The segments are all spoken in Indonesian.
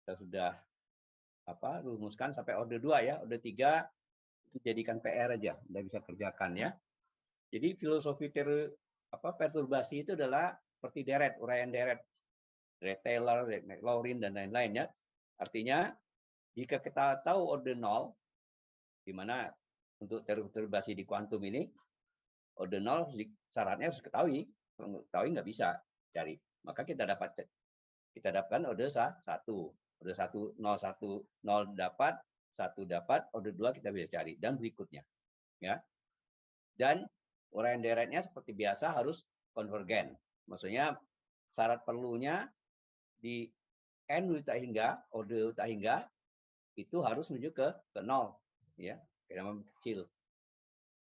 kita sudah rumuskan sampai order 2 ya. Order 3 itu jadikan PR aja, udah bisa kerjakan ya. Jadi filosofi perturbasi itu adalah seperti deret, uraian deret, Taylor, Maclaurin dan lain-lain ya. Artinya jika kita tahu order 0, di mana untuk perturbasi di kuantum ini order 0 syaratnya harus ketahui. Kalau nggak ketahui nggak bisa cari. Maka kita dapatkan order 1. Order 1 0 dapat, 1 dapat, order 2 kita bisa cari dan berikutnya. Ya. Dan uraian deretnya seperti biasa harus konvergen. Maksudnya syarat perlunya di n utah hingga, order utah hingga itu harus menuju ke 0 ya, yang kecil.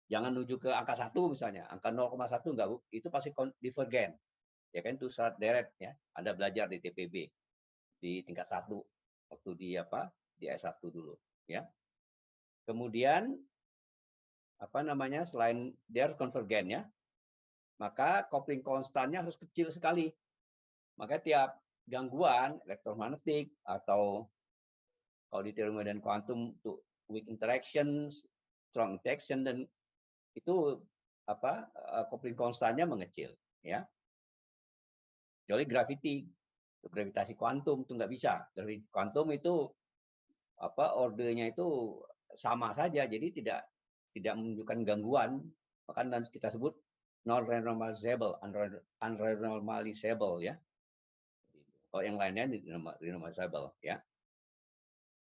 Jangan menuju ke angka 1 misalnya, angka 0,1 enggak, itu pasti divergen. Ya kan itu syarat deret ya. Anda belajar di TPB di tingkat 1 waktu di S1 dulu ya. Kemudian selain dia harus konvergen ya, maka coupling konstannya harus kecil sekali. Maka tiap gangguan elektromagnetik atau kalau di teori modern kuantum untuk weak interaction, strong interaction, dan itu coupling konstannya mengecil ya. Kecuali gravitasi kuantum itu nggak bisa. Dari kuantum itu ordernya itu sama saja, jadi tidak menunjukkan gangguan, maka kita sebut non-renormalizable, unrenormalizable ya. Kalau yang lainnya renormalizable ya.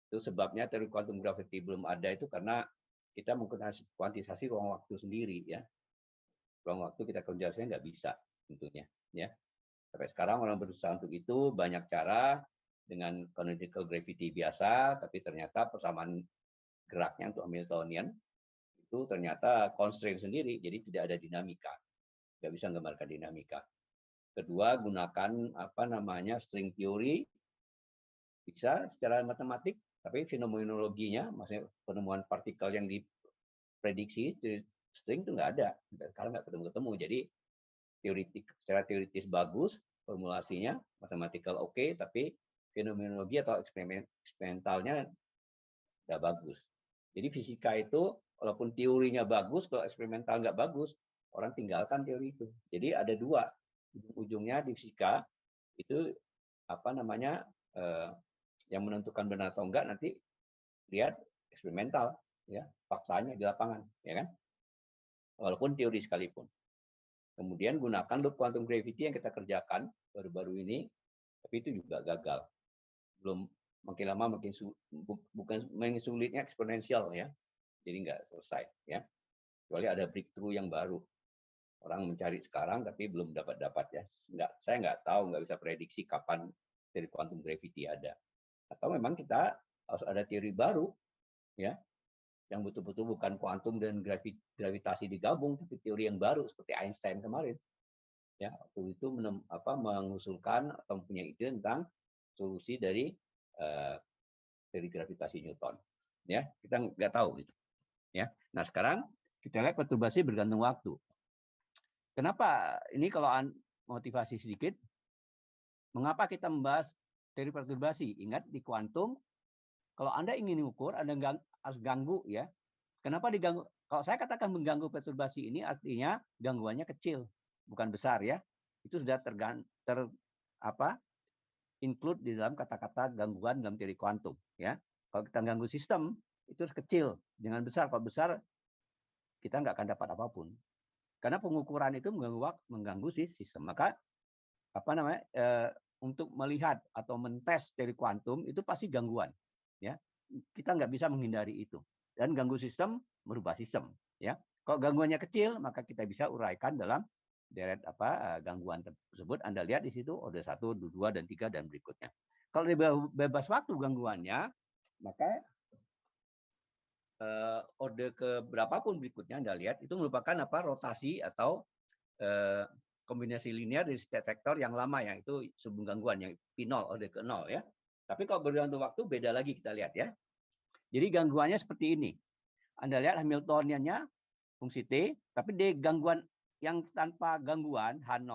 Itu sebabnya teori quantum gravity belum ada itu karena kita mengkuantisasi ruang waktu sendiri ya. Ruang waktu kita kuantisasi nggak bisa tentunya ya. Sampai sekarang orang berusaha untuk itu, banyak cara dengan canonical gravity biasa, tapi ternyata persamaan geraknya untuk Hamiltonian itu ternyata constraint sendiri, jadi tidak ada dinamika, nggak bisa menggambarkan dinamika. Kedua, gunakan string theory, bisa secara matematik, tapi fenomenologinya, maksudnya penemuan partikel yang diprediksi string itu nggak ada, sekarang nggak ketemu. Jadi secara teoritis bagus, formulasinya mathematical oke, tapi fenomenologi atau eksperimentalnya nggak bagus. Jadi fisika itu walaupun teorinya bagus, kalau eksperimental nggak bagus, orang tinggalkan teori itu. Jadi ada dua, ujungnya di fisika itu yang menentukan benar atau enggak nanti lihat eksperimental ya, faktanya di lapangan ya kan, walaupun teori sekalipun. Kemudian gunakan loop quantum gravity yang kita kerjakan baru-baru ini, tapi itu juga gagal. Belum, makin lama bukan sulitnya eksponensial ya. Jadi nggak selesai ya. Kecuali ada breakthrough yang baru. Orang mencari sekarang tapi belum dapat ya. Saya nggak tahu, nggak bisa prediksi kapan teori quantum gravity ada. Atau memang kita harus ada teori baru ya, yang betul-betul bukan kuantum dan gravitasi digabung, tapi teori yang baru seperti Einstein kemarin. Ya, waktu itu mengusulkan atau punya ide tentang solusi dari gravitasi Newton. Ya, kita nggak tahu gitu. Ya. Nah, sekarang kita lihat perturbasi bergantung waktu. Kenapa ini kalau motivasi sedikit? Mengapa kita membahas teori perturbasi? Ingat di kuantum, kalau Anda ingin mengukur, Anda harus ganggu ya. Kenapa diganggu? Kalau saya katakan mengganggu perturbasi ini artinya gangguannya kecil, bukan besar ya. Itu sudah include di dalam kata-kata gangguan dalam teori kuantum ya. Kalau kita ganggu sistem itu kecil, jangan besar. Kalau besar kita nggak akan dapat apapun. Karena pengukuran itu mengganggu sistem. Maka untuk melihat atau mentes teori kuantum itu pasti gangguan ya. Kita nggak bisa menghindari itu. Dan ganggu sistem merubah sistem ya. Kalau gangguannya kecil maka kita bisa uraikan dalam deret gangguan tersebut. Anda lihat di situ order 1, 2 dan 3 dan berikutnya. Kalau bebas waktu gangguannya maka order ke berapapun berikutnya Anda lihat itu merupakan rotasi atau kombinasi linear dari state vector yang lama yang itu sebelum gangguan yang P0 order ke 0 ya. Tapi kalau bergantung waktu beda lagi kita lihat ya. Jadi gangguannya seperti ini. Anda lihat Hamiltoniannya fungsi T, tapi di gangguan yang tanpa gangguan H0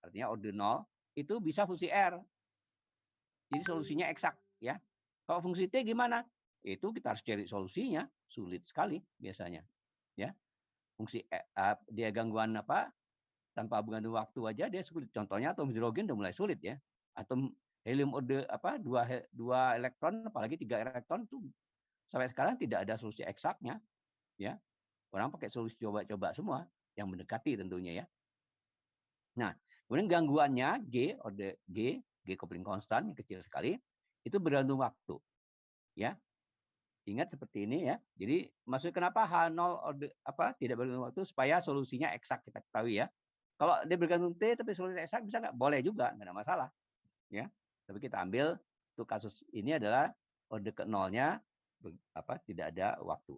artinya order 0 itu bisa fungsi R. Jadi solusinya eksak ya. Kalau fungsi T gimana? Itu kita harus cari solusinya, sulit sekali biasanya. Ya, fungsi dia gangguan apa? Tanpa mengandung waktu aja dia sulit. Contohnya atom hidrogen udah mulai sulit ya. Atom helium apa dua elektron apalagi 3 elektron tuh sampai sekarang tidak ada solusi eksaknya ya. Orang pakai solusi coba-coba semua yang mendekati tentunya ya. Nah, kemudian gangguannya G coupling constant yang kecil sekali itu bergantung waktu ya. Ingat seperti ini ya. Jadi maksud kenapa H0 tidak bergantung waktu supaya solusinya eksak kita ketahui ya. Kalau dia bergantung T tapi solusi eksak bisa nggak? Boleh juga, nggak ada masalah. Ya. Tapi kita ambil untuk kasus ini adalah orde ke nolnya tidak ada waktu.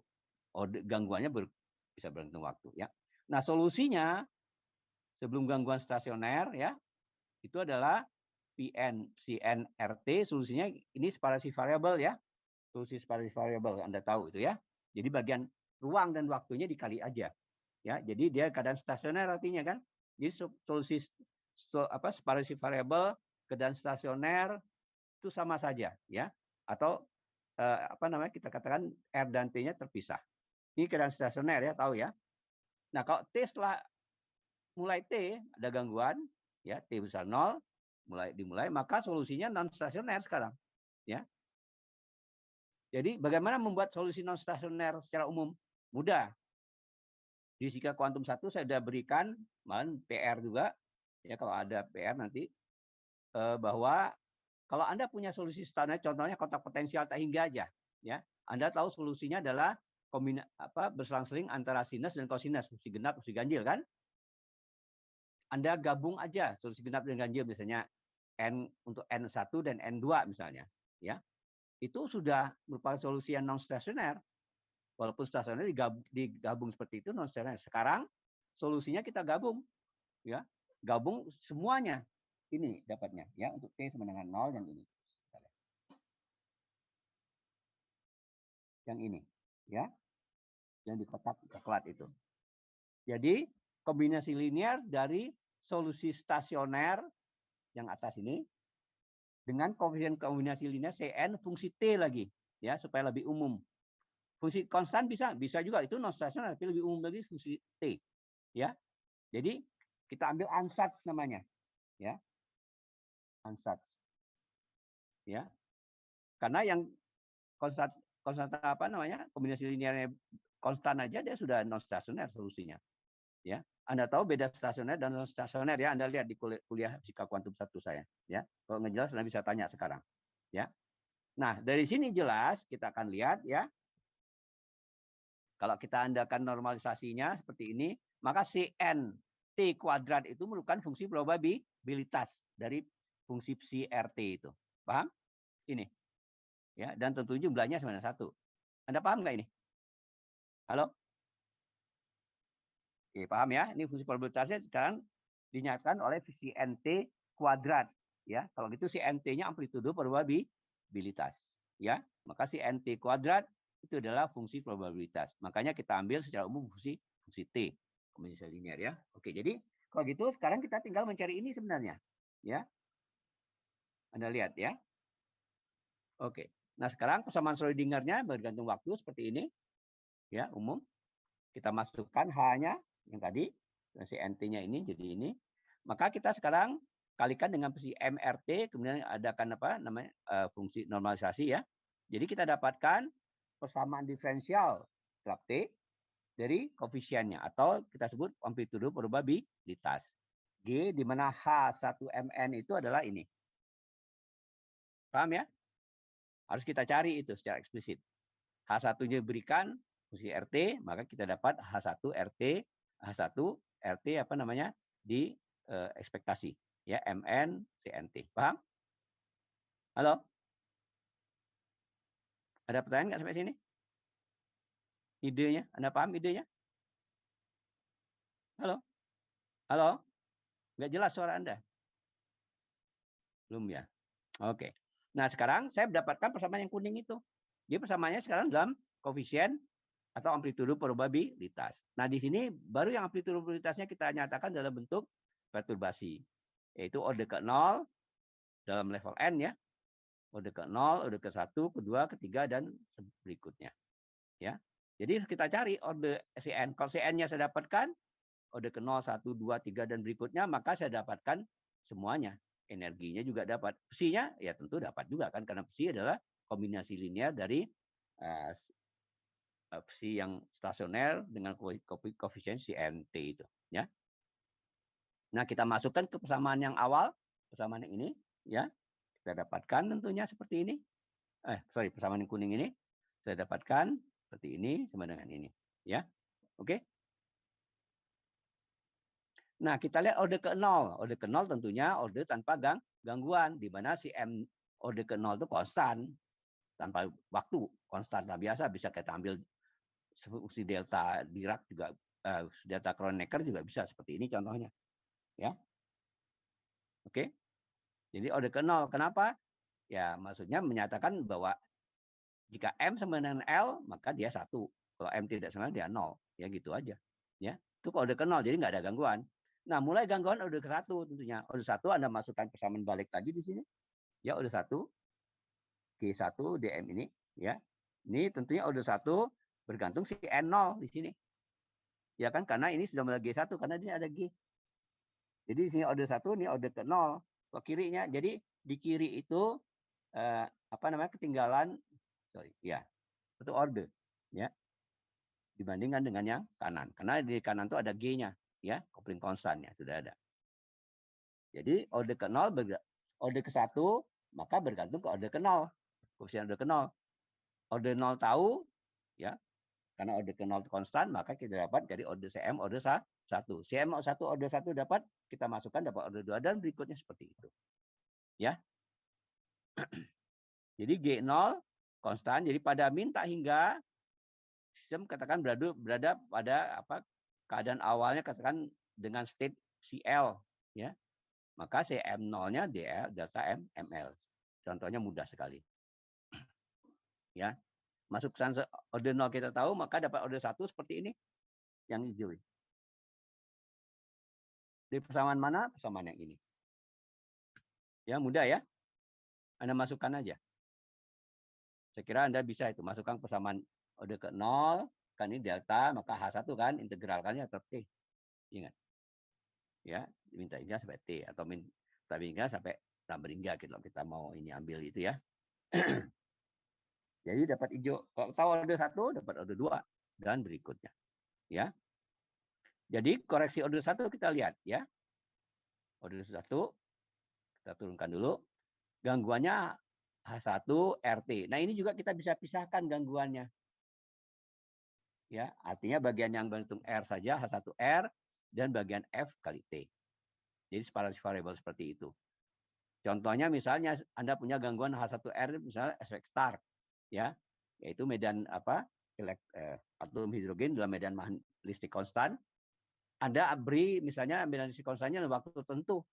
Orde gangguannya bisa bergantung waktu ya. Nah, solusinya sebelum gangguan stasioner ya, itu adalah CNRT solusinya ini separasi variabel ya. Solusi separasi variabel Anda tahu itu ya. Jadi bagian ruang dan waktunya dikali aja. Ya, jadi dia keadaan stasioner artinya kan. Jadi solusi separasi variabel keadaan stasioner itu sama saja ya. Atau kita katakan R dan T-nya terpisah. Ini keadaan stasioner ya, tahu ya. Nah, kalau T setelah mulai T ada gangguan ya, T besar 0 dimulai maka solusinya non stasioner sekarang ya. Jadi bagaimana membuat solusi non stasioner secara umum? Mudah. Di fisika kuantum 1 saya sudah berikan PR juga ya, kalau ada PR nanti bahwa kalau Anda punya solusi stasioner, contohnya kotak potensial tak hingga aja ya. Anda tahu solusinya adalah berselang-seling antara sinus dan kosinus, fungsi genap, fungsi ganjil kan? Anda gabung aja solusi genap dan ganjil misalnya untuk N1 dan N2 misalnya ya. Itu sudah merupakan solusi yang non stasioner. Walaupun stasioner digabung seperti itu non stasioner. Sekarang solusinya kita gabung ya. Gabung semuanya. Ini dapatnya ya, untuk T sama dengan 0 yang ini. Yang ini ya. Yang di kotak coklat itu. Jadi kombinasi linear dari solusi stasioner yang atas ini dengan koefisien kombinasi linear Cn fungsi T lagi ya, supaya lebih umum. Fungsi konstan bisa juga, itu non stasioner tapi lebih umum lagi fungsi T ya. Jadi kita ambil ansatz namanya ya. Ansatz ya. Karena yang konstan kombinasi linearnya konstan aja dia sudah non stasioner solusinya ya. Anda tahu beda stasioner dan non stasioner ya, Anda lihat di kuliah fisika kuantum 1 saya ya. Kalau nggak jelas Anda bisa tanya sekarang ya. Nah, dari sini jelas kita akan lihat ya. Kalau kita andakan normalisasinya seperti ini, maka Cn T kuadrat itu merupakan fungsi probabilitas dari fungsi psi RT itu. Paham? Ini. Ya, dan tentu jumlahnya sama 1. Anda paham nggak ini? Halo? Oke, paham ya? Ini fungsi probabilitasnya sekarang dinyatakan oleh Cnt kuadrat. Ya, kalau gitu Cnt-nya amplitudo probabilitas. Ya, maka Cnt kuadrat itu adalah fungsi probabilitas. Makanya kita ambil secara umum fungsi T, kombinasi linear ya. Oke, jadi kalau gitu sekarang kita tinggal mencari ini sebenarnya. Ya. Anda lihat ya. Oke. Nah, sekarang persamaan Schrödinger-nya bergantung waktu seperti ini. Ya, umum. Kita masukkan H-nya yang tadi, Cnt-nya ini jadi ini. Maka kita sekarang kalikan dengan fungsi MRT, kemudian adakan fungsi normalisasi ya. Jadi kita dapatkan persamaan diferensial terhadap T dari koefisiennya atau kita sebut amplitudo probabilitas. G di mana H1Mn itu adalah ini. Paham ya? Harus kita cari itu secara eksplisit. H1-nya diberikan fungsi RT, maka kita dapat H1 RT, H1 RT di ekspektasi ya, MN CNT. Paham? Halo? Ada pertanyaan nggak sampai sini? Idenya? Anda paham idenya? Halo? Halo? Nggak jelas suara Anda? Belum ya? Oke. Nah, sekarang saya mendapatkan persamaan yang kuning itu. Jadi persamaannya sekarang dalam koefisien atau amplitudo probabilitas. Nah, di sini baru yang amplitudo probabilitasnya kita nyatakan dalam bentuk perturbasi. Yaitu orde ke 0 dalam level N ya. Orde ke-0, orde ke-1, kedua, ketiga, dan berikutnya. Ya. Jadi kita cari orde CN. Kalau CN-nya saya dapatkan, orde ke-0, 1, 2, 3, dan berikutnya, maka saya dapatkan semuanya. Energinya juga dapat. Psinya, ya tentu dapat juga kan, karena psi adalah kombinasi linear dari psi yang stasioner dengan koefisien CNT itu. Ya. Nah, kita masukkan ke persamaan yang awal, persamaan yang ini, ya. Kita dapatkan tentunya seperti ini. Persamaan yang kuning ini saya dapatkan seperti ini sama dengan ini, ya. Oke. Nah, kita lihat orde ke-0. Orde ke-0 tentunya orde tanpa gangguan, di mana si M orde ke-0 itu konstan, tanpa waktu, konstan. Nah, biasa bisa kita ambil fungsi delta Dirac juga, delta Kronecker juga bisa seperti ini contohnya, ya. Oke. Jadi orde ke-0, kenapa? Ya, maksudnya menyatakan bahwa jika M sama dengan L, maka dia 1. Kalau M tidak sama, dia 0. Ya, gitu aja. Ya, itu kalau orde ke-0, jadi nggak ada gangguan. Nah, mulai gangguan orde ke-1 tentunya. Orde 1 Anda masukkan persamaan balik tadi di sini. Ya, orde 1, G1, DM ini. Ya, ini tentunya orde 1 bergantung si N0 di sini. Ya kan, karena ini sudah mulai G1, karena ini ada G. Jadi di sini orde 1, ini orde ke-0. Ke kirinya, jadi di kiri itu ketinggalan, satu orde, ya, dibandingkan dengan yang kanan. Karena di kanan itu ada G-nya, ya, kopling konstannya sudah ada. Jadi orde ke-0 orde ke-1 maka bergantung ke orde ke-0. Koefisien orde ke-0. Orde 0 tahu, ya, karena orde ke-0 konstan, maka kita dapat dari orde CM orde 1. CM 1 orde 1 dapat, kita masukkan dapat orde 2 dan berikutnya seperti itu. Ya. Jadi G0 konstan, jadi pada min tak hingga sistem katakan berada pada keadaan awalnya katakan dengan state CL, ya. Maka CM0-nya DL delta M ML. Contohnya mudah sekali. Ya. Masuk orde 0 kita tahu, maka dapat orde 1 seperti ini yang hijau. Di persamaan mana? Persamaan yang ini. Ya, mudah ya. Anda masukkan aja. Saya kira Anda bisa itu masukkan persamaan orde ke-0, kan ini delta, maka H1 kan integralkannya tetap T. Ingat. Ya, minta hingga sampai T atau minta hingga sampai tambah hingga gitu kita mau ini ambil itu ya. Jadi dapat hijau. Kalau tahu orde 1 dapat orde 2 dan berikutnya. Ya. Jadi koreksi orde 1 kita lihat ya. Orde 1 kita turunkan dulu. Gangguannya H1 RT. Nah, ini juga kita bisa pisahkan gangguannya. Ya, artinya bagian yang berhitung R saja H1R dan bagian F kali T. Jadi separasi variabel seperti itu. Contohnya misalnya Anda punya gangguan H1R misalnya efek star, ya, yaitu medan atom hidrogen dalam medan listrik konstan. Anda beri misalnya medan listrik konstannya dalam waktu tertentu,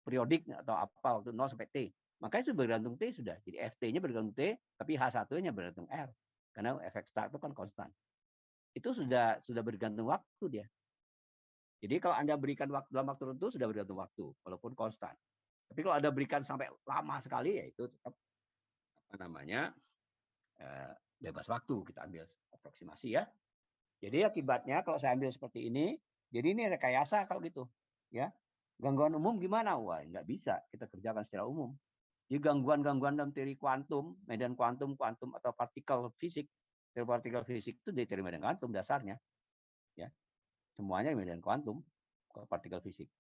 periodik atau apa waktu 0 sampai T. Maka itu bergantung T sudah. Jadi FT-nya bergantung T, tapi H1-nya bergantung R. Karena efek star itu kan konstan. Itu sudah bergantung waktu dia. Jadi kalau Anda berikan waktu dalam waktu tertentu sudah bergantung waktu, walaupun konstan. Tapi kalau Anda berikan sampai lama sekali, ya itu tetap bebas waktu, kita ambil aproksimasi ya. Jadi akibatnya kalau saya ambil seperti ini, jadi ini rekayasa kalau gitu, ya. Gangguan umum gimana? Wah, nggak bisa kita kerjakan secara umum. Jadi gangguan-gangguan dalam teori kuantum, medan kuantum atau partikel fisik, teori partikel fisik itu dari teori medan kuantum dasarnya, ya. Semuanya medan kuantum, partikel fisik.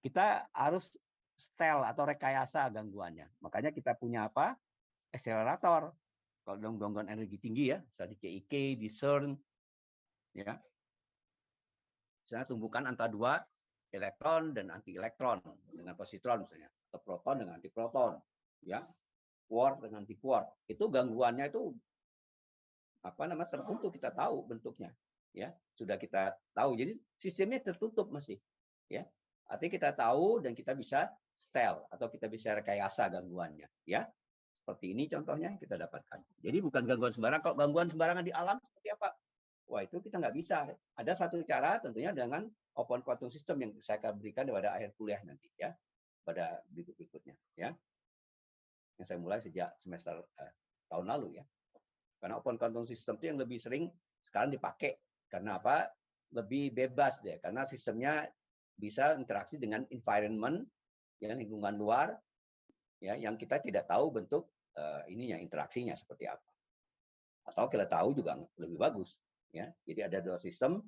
Kita harus setel atau rekayasa gangguannya. Makanya kita punya apa? Akselerator. Kalau dalam gangguan energi tinggi ya, misalnya di KIK, di CERN, ya. Misalnya tumbukan antara dua elektron dan anti elektron dengan positron misalnya, atau proton dengan anti proton, ya, quark dengan anti quark. Itu gangguannya itu tertentu, kita tahu bentuknya, ya, sudah kita tahu. Jadi sistemnya tertutup masih, ya. Artinya kita tahu dan kita bisa setel atau kita bisa rekayasa gangguannya, ya. Seperti ini contohnya kita dapatkan. Jadi bukan gangguan sembarangan. Kalau gangguan sembarangan di alam seperti apa? Wah, itu kita nggak bisa. Ada satu cara tentunya dengan open quantum system yang saya akan berikan pada akhir kuliah nanti ya, pada berikutnya ya. yang saya mulai sejak semester tahun lalu ya. Karena open quantum system itu yang lebih sering sekarang dipakai. Karena apa? Lebih bebas deh, karena sistemnya bisa interaksi dengan environment, ya, lingkungan luar, ya, yang kita tidak tahu bentuk ininya, interaksinya seperti apa. Atau kita tahu juga lebih bagus, ya. Jadi ada dua sistem,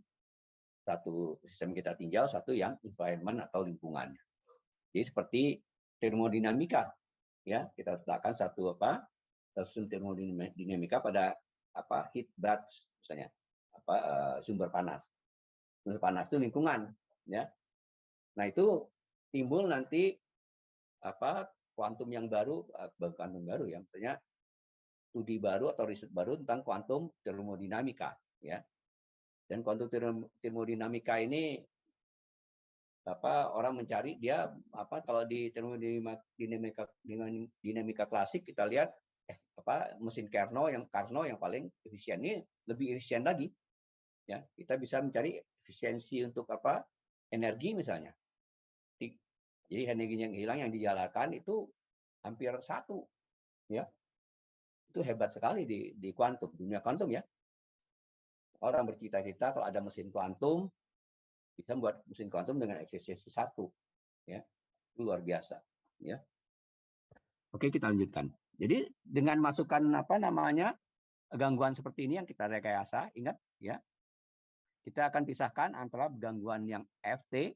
satu sistem kita tinjau, satu yang environment atau lingkungannya. Jadi seperti termodinamika, ya, kita letakkan satu sistem termodinamika pada heat bath misalnya, sumber panas. Sumber panas itu lingkungan, ya. Nah, itu timbul nanti kuantum yang baru, kuantum baru ya, maksudnya studi baru atau riset baru tentang kuantum termodinamika, ya. Dan kuantum termodinamika ini orang mencari dia kalau di dinamika klasik kita lihat mesin Carnot yang paling efisien, ini lebih efisien lagi, ya. Kita bisa mencari efisiensi untuk energi misalnya. Jadi energi yang hilang yang dijalankan itu hampir 1, ya. Itu hebat sekali di kuantum, dunia kuantum, ya. Orang bercita-cita kalau ada mesin kuantum bisa membuat mesin kuantum dengan efisiensi 1, ya. Itu luar biasa, ya. Oke, kita lanjutkan. Jadi dengan masukan gangguan seperti ini yang kita rekayasa, ingat, ya. Kita akan pisahkan antara gangguan yang FT,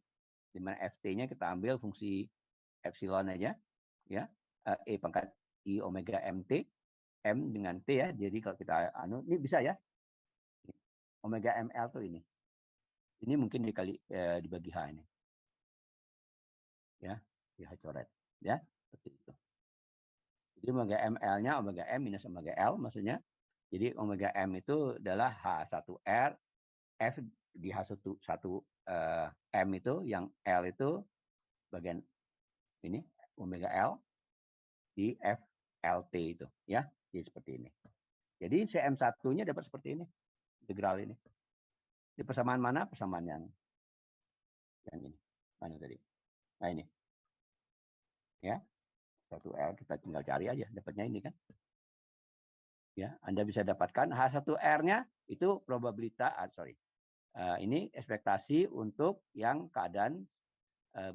di mana FT-nya kita ambil fungsi epsilon aja, ya, E pangkat I omega MT, M dengan T, ya. Jadi kalau kita ini bisa, ya, omega ML tuh ini mungkin dibagi H ini, ya, di H coret, ya, seperti itu. Jadi omega ML-nya omega M minus omega L maksudnya. Jadi omega M itu adalah H1R, F di H1 M itu, yang L itu bagian ini omega L di FLT itu, ya. Jadi seperti ini. Jadi CM1-nya dapat seperti ini, integral ini. Di persamaan mana? Persamaan yang ini. Mana tadi? Nah, ini. Ya. 1L kita tinggal cari aja, dapatnya ini kan. Ya, Anda bisa dapatkan H1R-nya itu probabilitas, ini ekspektasi untuk yang keadaan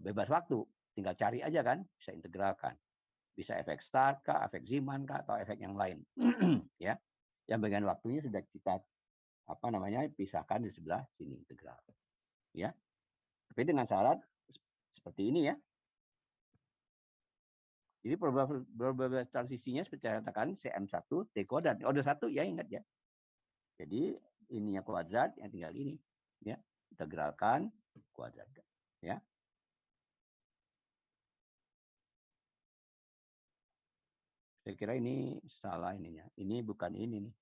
bebas waktu. Tinggal cari aja kan, bisa integralkan. Bisa efek Stark kah, efek Zeeman kah, atau efek yang lain. Ya. Yang bagian waktunya sudah kita pisahkan di sebelah sini integral. Ya. Tapi dengan syarat seperti ini, ya. Jadi probabilitas transisinya seperti saya katakan CM1 T kuadrat. Order 1, ya, ingat, ya. Jadi ininya kuadrat, yang tinggal ini, ya. Integralkan kuadrat, ya. Saya kira ini salah ininya. Ini bukan ini nih.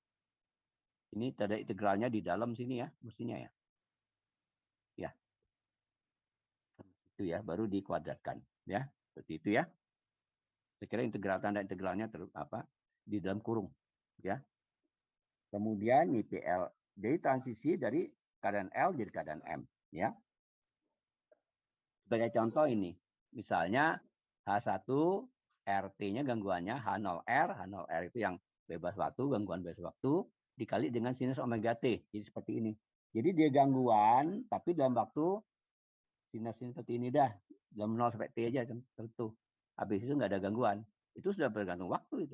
Ini ada integralnya di dalam sini, ya, mestinya, ya. Ya. Itu, ya, baru dikuadratkan, ya. Seperti itu, ya. Saya kira tanda integralnya di dalam kurung, ya. Kemudian IPL, jadi transisi dari keadaan L jadi keadaan M, ya. Sebagai contoh ini, misalnya H1 RT-nya gangguannya H0R itu yang bebas waktu, gangguan bebas waktu dikali dengan sinus omega T. Jadi seperti ini. Jadi dia gangguan tapi dalam waktu sinus seperti ini dah, dalam 0 sampai T aja tentu. Habis itu nggak ada gangguan. Itu sudah bergantung waktu itu,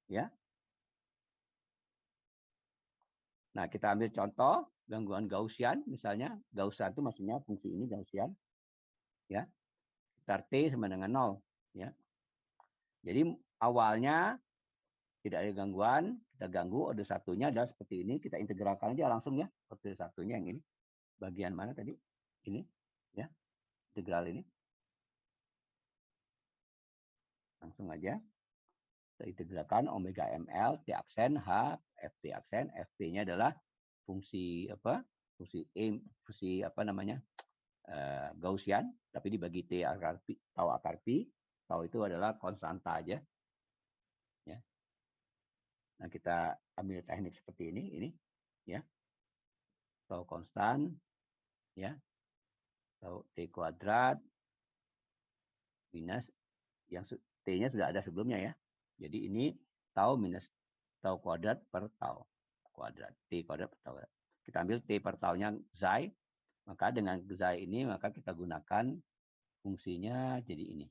ya. Nah, kita ambil contoh gangguan Gaussian, misalnya Gaussian itu maksudnya fungsi ini Gaussian, ya. Start T sama dengan 0, ya. Jadi awalnya tidak ada gangguan, kita ganggu, order satunya adalah seperti ini, kita integralkan aja langsung, ya. Order satunya yang ini. Bagian mana tadi? Ini, ya. Integral ini. Langsung aja. Kita integralkan omega ML, T aksen, H, FT aksen. FT-nya adalah fungsi fungsi Gaussian, tapi dibagi T akar pi, tau akar pi. Tau itu adalah konstanta aja. Ya. Nah, kita ambil teknik seperti ini, ya. Tau konstan, ya. Tau T kuadrat minus yang T-nya sudah ada sebelumnya, ya. Jadi ini tau minus tau kuadrat per tau kuadrat. T kuadrat per tau kuadrat. Kita ambil T per taunya Xi. Maka dengan Xi ini maka kita gunakan fungsinya jadi ini.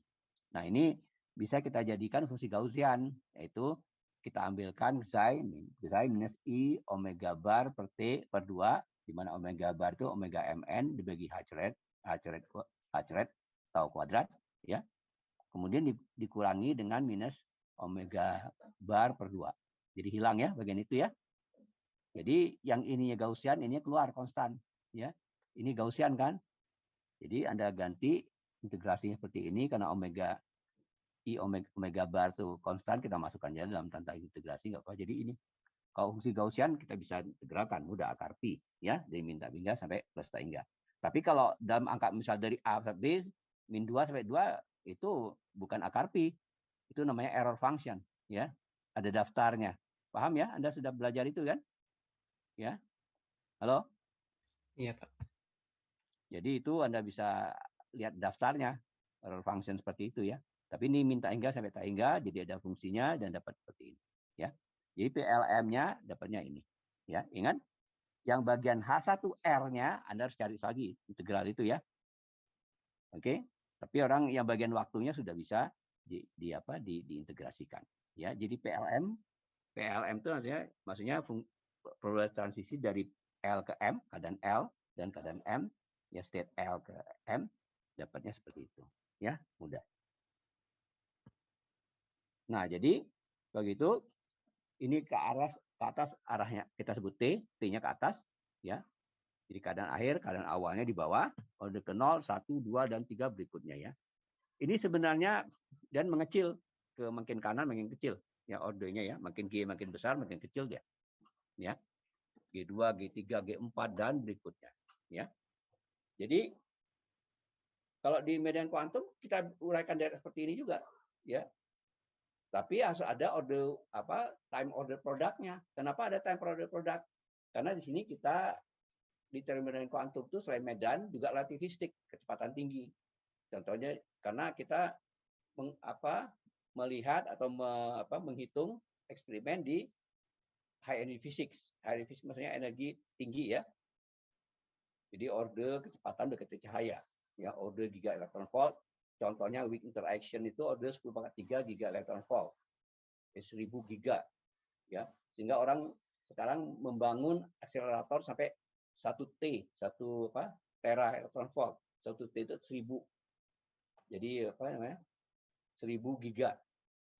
Nah ini bisa kita jadikan fungsi Gaussian. Yaitu kita ambilkan Xi minus I omega bar per T per 2. Di mana omega bar itu omega mn dibagi h rate tau kuadrat. Ya. Kemudian dikurangi dengan minus omega bar per 2. Jadi hilang ya bagian itu ya. Jadi yang ininya Gaussian, ini keluar konstan. Ya. Ini Gaussian kan. Jadi Anda ganti integrasinya seperti ini karena omega bar itu konstan, kita masukkan aja dalam tanda integrasi nggak apa. Jadi ini kalau fungsi Gaussian kita bisa integralkan mudah akar pi ya dari min tak hingga sampai plus tak hingga. Tapi kalau dalam angka misal dari A sampai B min 2 sampai 2 itu bukan akar pi. Itu namanya error function ya. Ada daftarnya. Paham ya? Anda sudah belajar itu kan? Ya. Halo? Iya, Pak. Jadi itu Anda bisa lihat daftarnya error function seperti itu ya. Tapi ini minta hingga sampai tak hingga, jadi ada fungsinya dan dapat seperti ini. Ya. Jadi PLM-nya dapatnya ini. Ya, ingat? Yang bagian H1R-nya Anda harus cari lagi integral itu ya. Oke. Tapi orang yang bagian waktunya sudah bisa diintegrasikan. Ya, jadi PLM itu maksudnya probabilitas transisi dari L ke M, keadaan L dan keadaan M, ya state L ke M, dapatnya seperti itu. Ya, mudah. Nah, jadi begitu ini ke atas arahnya kita sebut T, T-nya ke atas, ya. Jadi keadaan akhir, keadaan awalnya di bawah, orde ke 0, 1, 2 dan 3 berikutnya ya. Ini sebenarnya dan mengecil ke makin kanan makin kecil ya ordenya ya, makin G makin besar makin kecil dia. Ya. G2, G3, G4 dan berikutnya ya. Jadi kalau di medan kuantum kita uraikan dari seperti ini juga ya. Tapi harus ada time order produknya. Kenapa ada time order produk? Karena di sini kita di teori medan kuantum itu selain medan juga relativistik, kecepatan tinggi. Contohnya karena kita melihat atau menghitung eksperimen di high energy physics. High energy physics maksudnya energi tinggi ya. Jadi order kecepatan dekat cahaya. Ya, order giga electron volt. Contohnya weak interaction itu order 10⁻³ giga electron volt. 1000 giga. Ya. Sehingga orang sekarang membangun akselerator sampai 1T, 1 tera electron volt. 1T itu 1000. Jadi 1000 giga.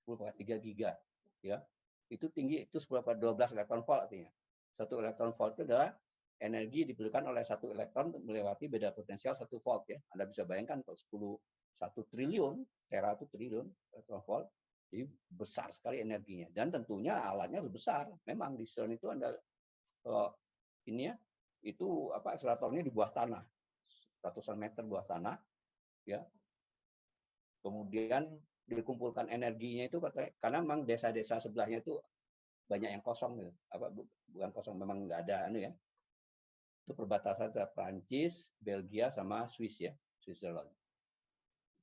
10⁻³ giga. Ya. Itu tinggi, itu 10⁻12 electron volt artinya. 1 electron volt itu adalah energi diperlukan oleh 1 elektron untuk melewati beda potensial 1 volt ya. Anda bisa bayangkan kalau 1 triliun, tera itu triliun electron volt, jadi besar sekali energinya. Dan tentunya alatnya harus besar. Memang di CERN itu Anda ini ya, itu akseleratornya di bawah tanah, ratusan meter bawah tanah, ya. Kemudian dikumpulkan energinya itu karena memang desa-desa sebelahnya itu banyak yang kosong gitu. Bukan kosong, memang nggak ada ya. Itu perbatasan antara Prancis, Belgia sama Swiss ya, Switzerland.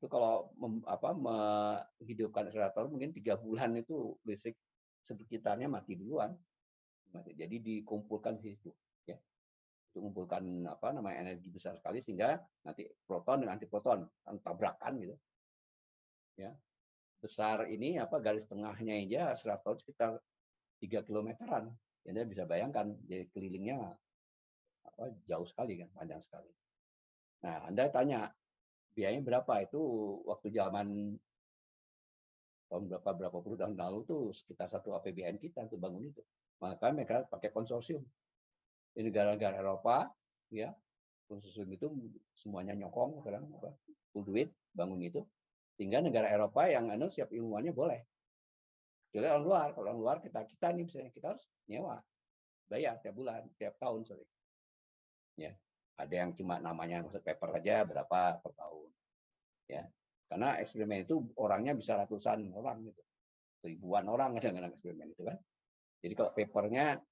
Itu kalau menghidupkan akselerator mungkin 3 bulan itu listrik sekitarnya mati duluan. Jadi dikumpulkan di situ ya. Itu mengumpulkan energi besar sekali sehingga nanti proton dan antiproton tabrakan gitu. Ya. Besar ini garis tengahnya aja akselerator sekitar 3 kilometeran. Anda bisa bayangkan jadi kelilingnya jauh sekali kan, panjang sekali. Nah, Anda tanya biayanya berapa? Itu waktu zaman tahun berapa puluh tahun lalu tuh sekitar 1 APBN kita untuk bangun itu. Maka mereka pakai konsorsium. Di negara-negara Eropa, ya, konsorsium itu semuanya nyokong sekarang full duit bangun itu. Sehingga negara Eropa yang siap ilmuannya boleh. Kecuali orang luar, kalau orang luar kita nih misalnya kita harus nyewa, bayar tiap bulan, tiap tahun sorry. Ya, ada yang cuma namanya masuk paper aja berapa per tahun. Ya, karena eksperimen itu orangnya bisa ratusan orang gitu, ribuan orang kadang-kadang eksperimen itu kan. Jadi kalau papernya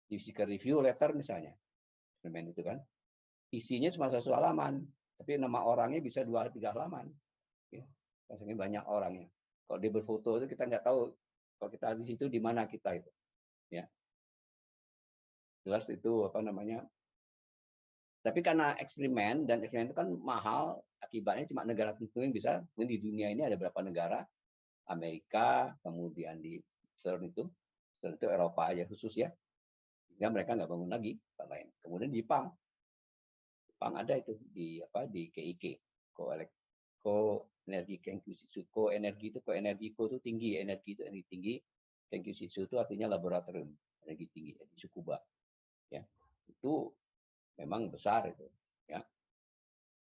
physical review letter misalnya, eksperimen itu kan, isinya cuma 1 halaman, tapi nama orangnya bisa 2-3 halaman. Ya, maksudnya banyak orangnya. Kalau dia berfoto itu kita nggak tahu kalau kita di situ di mana kita itu. Ya, jelas itu apa namanya. Tapi karena eksperimen dan eksperimen itu kan mahal, akibatnya cuma negara tertentu yang bisa. Mungkin di dunia ini ada berapa negara? Amerika, kemudian di CERN itu Eropa aja khusus ya. Sehingga mereka nggak bangun lagi tempat lain. Kemudian Jepang ada itu di KIK, energi Kenkyu-Sitsu. Energi itu tinggi, energi tinggi. Kenkyu-Sitsu itu artinya laboratorium energi tinggi di Tsukuba. Ya, itu memang besar itu. Ya,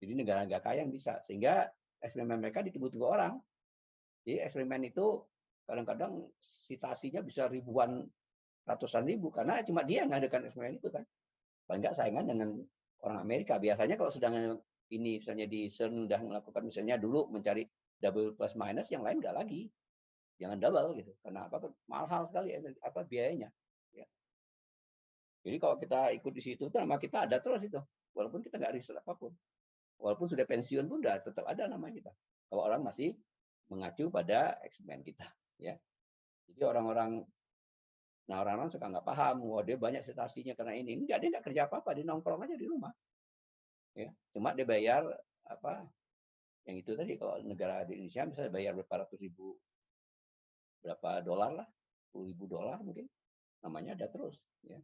jadi negara-negara kaya yang bisa, sehingga eksperimen mereka ditunggu-tunggu orang. Jadi eksperimen itu kadang-kadang citasinya bisa ribuan, ratusan ribu, karena cuma dia yang mengadakan eksperimen itu kan. Paling nggak saingan dengan orang Amerika. Biasanya kalau sedang ini misalnya di CERN sudah melakukan misalnya dulu mencari double plus minus, yang lain nggak lagi. Jangan double gitu. Karena apa? Mahal sekali biayanya. Ya. Jadi kalau kita ikut di situ, nama kita ada terus itu. Walaupun kita nggak riset apapun. Walaupun sudah pensiun pun udah tetap ada nama kita. Kalau orang masih mengacu pada eksperimen kita. Ya. Jadi orang-orang suka nggak paham, wah dia banyak citasinya karena ini. Enggak, dia nggak kerja apa-apa, dia nongkrong aja di rumah. Ya, cuma dia bayar yang itu tadi, kalau negara di Indonesia misalnya bayar berapa ratus ribu, berapa dolar lah, $10.000 mungkin, namanya ada terus. Ya.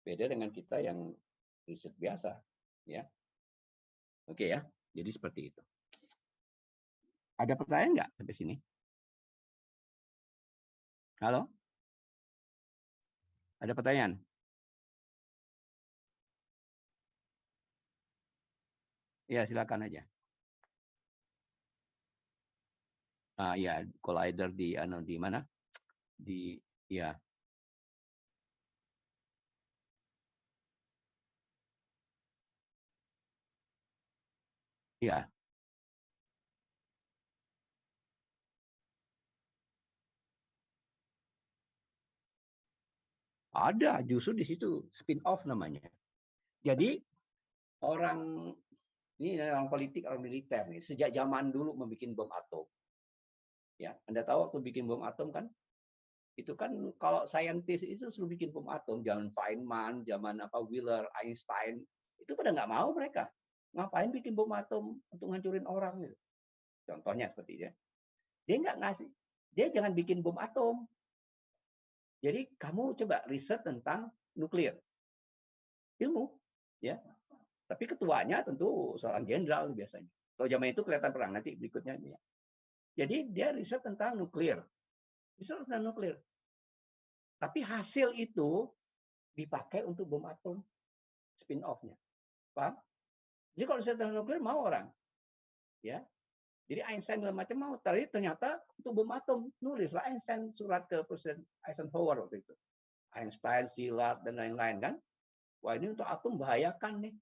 Beda dengan kita yang riset biasa. Ya. Oke ya, jadi seperti itu. Ada pertanyaan nggak sampai sini? Halo? Ada pertanyaan? Ya, silakan aja. Ya, collider di mana? Ya. Ya. Ada, justru di situ spin off namanya. Jadi orang ini orang politik, orang militer nih, sejak zaman dulu membuat bom atom. Ya, Anda tahu waktu bikin bom atom kan? Itu kan kalau saintis itu suruh bikin bom atom, zaman Feynman, zaman Wheeler, Einstein, itu pada nggak mau mereka. Ngapain bikin bom atom untuk ngancurin orang gitu. Contohnya seperti itu. Dia nggak ngasih, dia jangan bikin bom atom. Jadi kamu coba riset tentang nuklir. Ilmu, ya. Tapi ketuanya tentu seorang jenderal biasanya. Kalau zaman itu kelihatan perang, nanti berikutnya. Ya. Jadi dia riset tentang nuklir. Riset tentang nuklir. Tapi hasil itu dipakai untuk bom atom spin off-nya. Paham? Jadi kalau riset tentang nuklir mau orang. Ya. Jadi Einstein dan macam mau. Tapi ternyata untuk bom atom nulislah Einstein surat ke Presiden Eisenhower waktu itu. Einstein, Szilard, dan lain-lain kan. Wah, ini untuk atom bahayakan nih.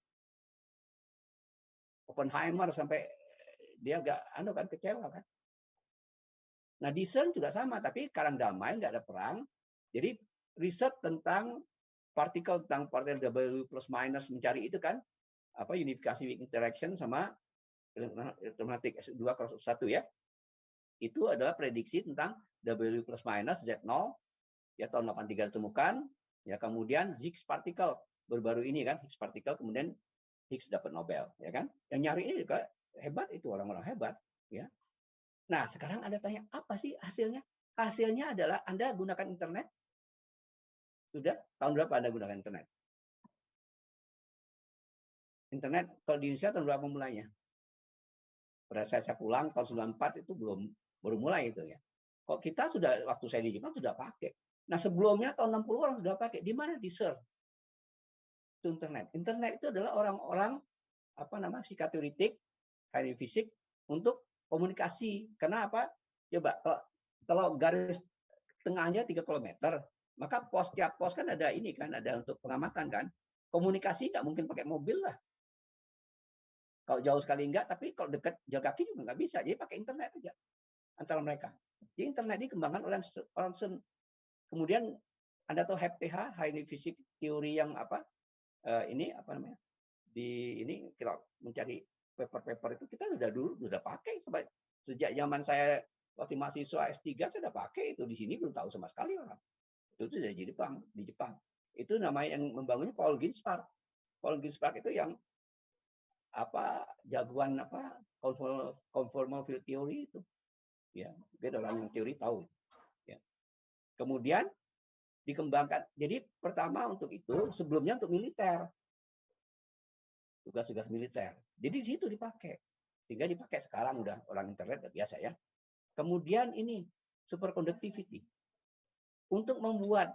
Oppenheimer sampai dia agak kecewa kan. Nah, di CERN juga sama, tapi sekarang damai, nggak ada perang. Jadi riset tentang partikel W plus minus, mencari itu kan unifikasi weak interaction sama elektromagnetik S2 1 ya. Itu adalah prediksi tentang W plus minus Z0 ya tahun 83 ditemukan, ya kemudian Higgs particle baru-baru ini kan Higgs particle, kemudian Higgs dapat Nobel ya kan. Yang nyari ini juga hebat, itu orang-orang hebat ya. Nah, sekarang Anda tanya, apa sih hasilnya? Hasilnya adalah Anda gunakan internet. Sudah? Tahun berapa Anda gunakan internet? Internet kalau di Indonesia tahun berapa mulainya? Pada saya pulang tahun 94 itu baru mulai itu ya. Kok kita sudah, waktu saya di Jepang sudah pakai. Nah, sebelumnya tahun 60 orang sudah pakai. Di mana? Di CERN. Itu internet. Internet itu adalah orang-orang psikoteoretik, high fisik untuk komunikasi. Karena apa? Coba kalau garis tengahnya 3 km, maka tiap pos kan ada ini kan, ada untuk pengamatan kan. Komunikasi nggak mungkin pakai mobil lah. Kalau jauh sekali enggak, tapi kalau dekat jalan kaki juga nggak bisa. Jadi pakai internet aja antara mereka. Jadi internet dikembangkan oleh orang CERN. Kemudian Anda tahu HPH, high physics teori yang di ini kalau mencari paper-paper itu kita sudah pakai Sejak zaman saya waktu mahasiswa S3 saya udah pakai itu, di sini belum tahu sama sekali orang. Itu sudah di Jepang. Itu namanya yang membangunnya Paul Ginsparg. Paul Ginsparg itu yang jagoan conformal field theory itu. Ya, mungkin orang yang teori tahu. Ya. Kemudian dikembangkan. Jadi pertama untuk itu, sebelumnya untuk militer. Tugas-tugas militer. Jadi di situ dipakai. Sehingga dipakai sekarang udah orang internet udah biasa ya. Kemudian ini superconductivity. Untuk membuat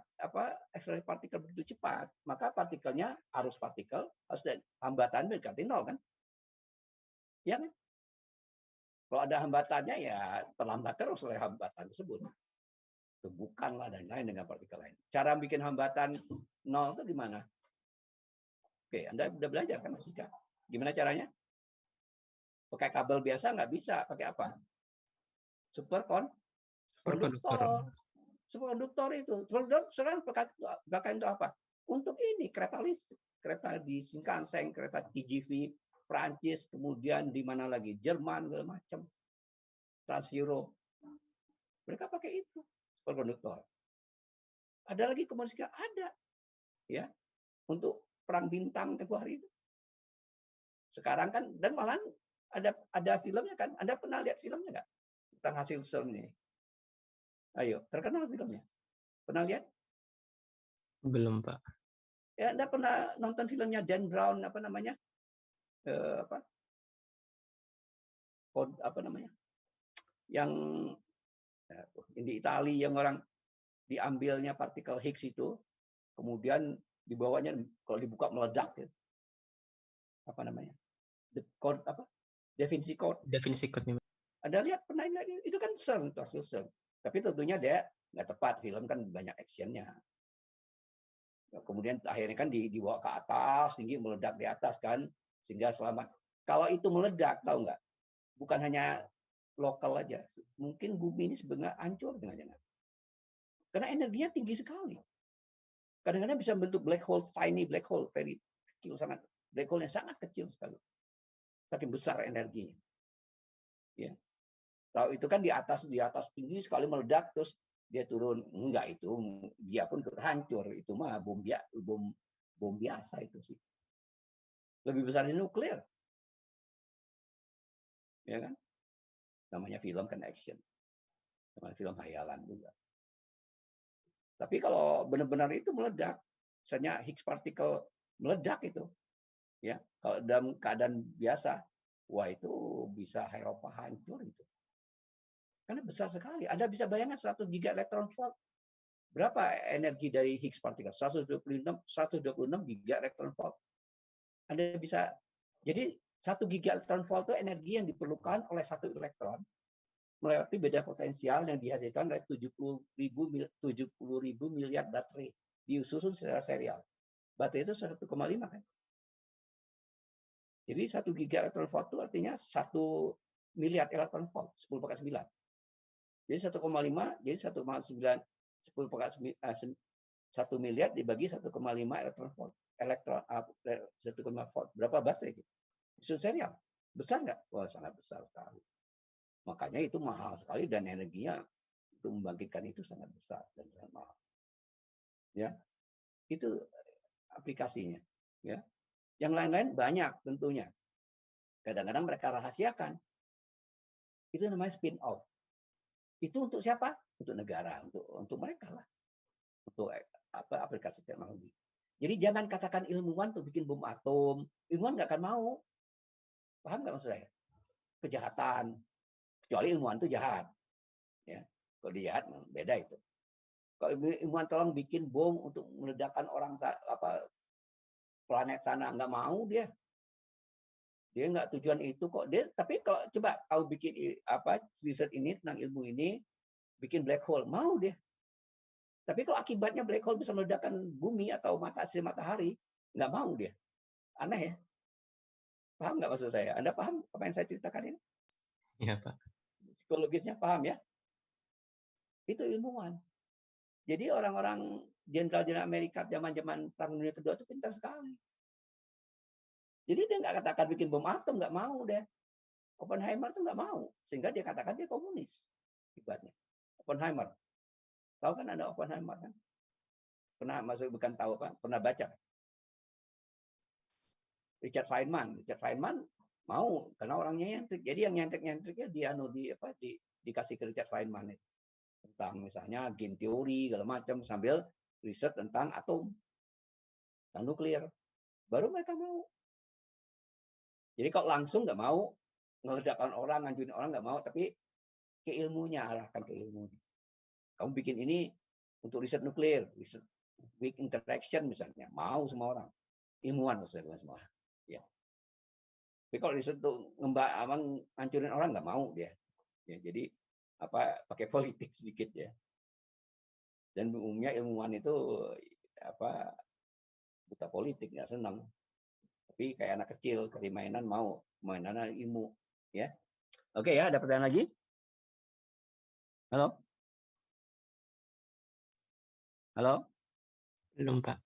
akselerasi partikel begitu cepat, maka partikelnya arus partikel harus ada hambatan berarti nol kan? Ya kan? Kalau ada hambatannya ya terlambat terus oleh hambatan tersebut. Tumbukanlah dan lain dengan partikel lain. Cara bikin hambatan nol itu gimana? Oke, Anda udah belajar kan Mas Ika? Gimana caranya? Pakai kabel biasa nggak bisa. Pakai apa? Superkonduktor. Superkonduktor itu. Superkonduktor sekarang pakai untuk apa? Untuk ini, kereta listrik. Kereta di Shinkansen, kereta TGV, Prancis, kemudian di mana lagi? Jerman, segala macam. Trans-Euro. Mereka pakai itu. Superkonduktor. Ada lagi komunikasi? Ada. Ya. Untuk perang bintang tempoh hari itu. Sekarang kan, dan malahan ada filmnya kan? Anda pernah lihat filmnya nggak? Tentang hasil CERN ini. Ayo, terkenal filmnya. Pernah lihat? Belum, Pak. Ya, Anda pernah nonton filmnya Dan Brown, apa namanya? Yang di Italia yang orang diambilnya partikel Higgs itu, kemudian dibawanya kalau dibuka meledak ya. Apa namanya? The code Da Vinci Code. Da Vinci Code. Ada lihat pernah lihat itu kan CERN, hasil CERN. Tapi tentunya dia nggak tepat, film kan banyak actionnya. Kemudian akhirnya kan dibawa ke atas, tinggi meledak di atas kan, sehingga selamat. Kalau itu meledak, tahu nggak? Bukan hanya lokal aja, mungkin bumi ini sebenarnya hancur dengan karena energinya tinggi sekali. Kadang-kadang bisa membentuk black hole, tiny black hole, very kecil sangat, black hole yang sangat kecil sekali, saking besar energinya. Ya, tahu itu kan di atas tinggi sekali meledak terus dia turun, enggak, itu dia pun hancur, itu mah bom biasa itu sih, lebih besar dari nuklir, ya kan? Namanya film kan action, namanya film hayalan juga. Tapi kalau benar-benar itu meledak, misalnya Higgs particle meledak itu, ya kalau dalam keadaan biasa, wah itu bisa Eropa hancur itu, karena besar sekali. Anda bisa bayangkan 100 giga elektron volt. Berapa energi dari Higgs particle? 126 giga elektron volt. Anda bisa, jadi 1 giga elektron volt itu energi yang diperlukan oleh 1 elektron melewati beda potensial yang dihasilkan oleh 70.000 miliar baterai disusun secara serial. Baterai itu 1,5 kan. Jadi 1 giga elektron volt itu artinya 1 miliar elektron volt, 10 pangkat 9. Jadi 1,5, jadi 1,9, 10 pangkat 1 miliar dibagi 1,5 elektron volt. 1,5 volt. Berapa baterai itu? Disusun serial. Besar nggak? Wah, sangat besar sekali. Makanya itu mahal sekali dan energinya untuk membangkitkan itu sangat besar dan sangat mahal. Ya, itu aplikasinya. Ya, yang lain-lain banyak tentunya. Kadang-kadang mereka rahasiakan. Itu namanya spin off. Itu untuk siapa? Untuk negara, untuk mereka lah. Untuk aplikasi teknologi. Jadi jangan katakan ilmuwan untuk bikin bom atom. Ilmuwan nggak akan mau. Paham nggak maksud saya? Kejahatan. Kecuali ilmuwan itu jahat. Ya, kalau dia jahat beda itu. Kalau ilmuwan tolong bikin bom untuk meledakkan orang planet sana, nggak mau dia. Dia nggak tujuan itu kok. Dia, tapi kalau coba kau bikin riset ini tentang ilmu ini, bikin black hole, mau dia. Tapi kalau akibatnya black hole bisa meledakkan bumi atau hasil matahari, nggak mau dia. Aneh ya. Paham nggak maksud saya? Anda paham apa yang saya ceritakan ini? Iya, Pak. Psikologisnya paham ya? Itu ilmuwan. Jadi orang-orang jenderal-jenderal Amerika zaman-zaman Perang Dunia Kedua itu pintar sekali. Jadi dia nggak katakan bikin bom atom, nggak mau deh. Oppenheimer tuh nggak mau, sehingga dia katakan dia komunis. Akibatnya. Oppenheimer. Tahu kan ada Oppenheimer kan? Pernah masuk bukan tahu apa? Pernah baca. Richard Feynman mau karena orangnya nyentrik. Jadi yang nyentrik-nyentriknya dikasih ke Richard Feynman itu. Tentang misalnya game teori segala macam sambil riset tentang atom dan nuklir. Baru mereka mau. Jadi kalau langsung nggak mau ngeledakkan orang, ngancurin orang nggak mau, tapi ke ilmunya, arahkan ke ilmunya. Kamu bikin ini untuk riset nuklir, riset weak interaction misalnya, mau semua orang. Ilmuwan maksudnya semua. Ya. Tapi kalau riset untuk ngancurin orang nggak mau dia. Ya, jadi pakai politik sedikit ya. Dan umumnya ilmuwan itu buta politik, nggak senang. Tapi kayak anak kecil, kasih mainan mau, mainan ilmu. Ya. Oke ya, ada pertanyaan lagi? Halo? Halo? Belum, Pak.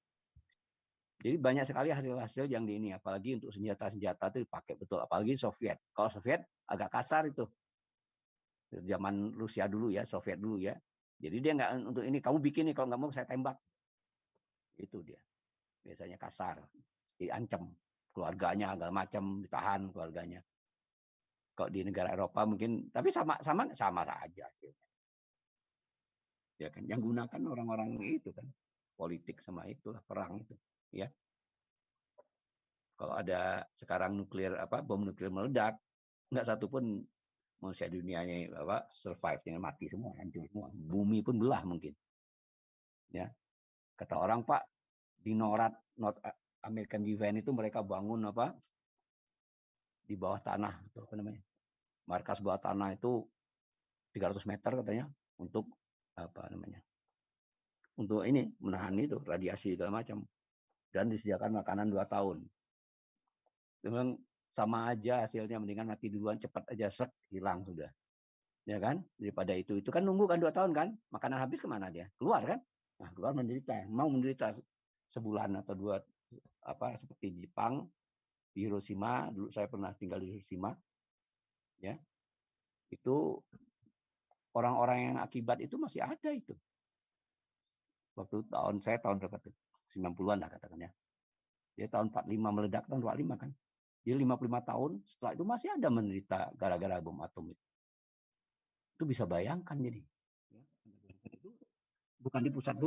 Jadi banyak sekali hasil-hasil yang di ini, apalagi untuk senjata-senjata itu dipakai betul, apalagi Soviet. Kalau Soviet agak kasar itu. Zaman Rusia dulu ya, Soviet dulu ya. Jadi dia nggak untuk ini, kamu bikin nih, kalau nggak mau saya tembak. Itu dia. Biasanya kasar, diancam. Keluarganya agak macam, ditahan keluarganya. Kalau di negara Eropa mungkin, tapi sama saja hasilnya. Ya kan, yang gunakan orang-orang itu kan, politik sama itulah perang itu, ya. Kalau ada sekarang bom nuklir meledak, nggak satu pun manusia dunianya survive, dengan mati semua, hancur semua. Bumi pun belah mungkin. Ya, kata orang Pak di North American Divine itu mereka bangun di bawah tanah, itu apa namanya? Markas bawah tanah itu 300 meter katanya untuk untuk ini menahan itu radiasi segala macam, dan disediakan makanan 2 tahun. Memang sama aja hasilnya, mendingan mati duluan cepat aja hilang sudah. Ya kan? Daripada itu kan nunggu kan 2 tahun kan? Makanan habis kemana dia? Keluar kan? Nah, keluar menderita. Mau menderita sebulan atau 2 seperti Jepang di Hiroshima, dulu saya pernah tinggal di Hiroshima. Ya. Itu orang-orang yang akibat itu masih ada itu. Waktu saya tahun berapa tuh? 90-an lah katakan ya. Dia tahun 45 meledak tahun 45 kan. Dia 55 tahun setelah itu masih ada menderita gara-gara bom atom itu. Itu bisa bayangkan jadi. Itu bukan di pusat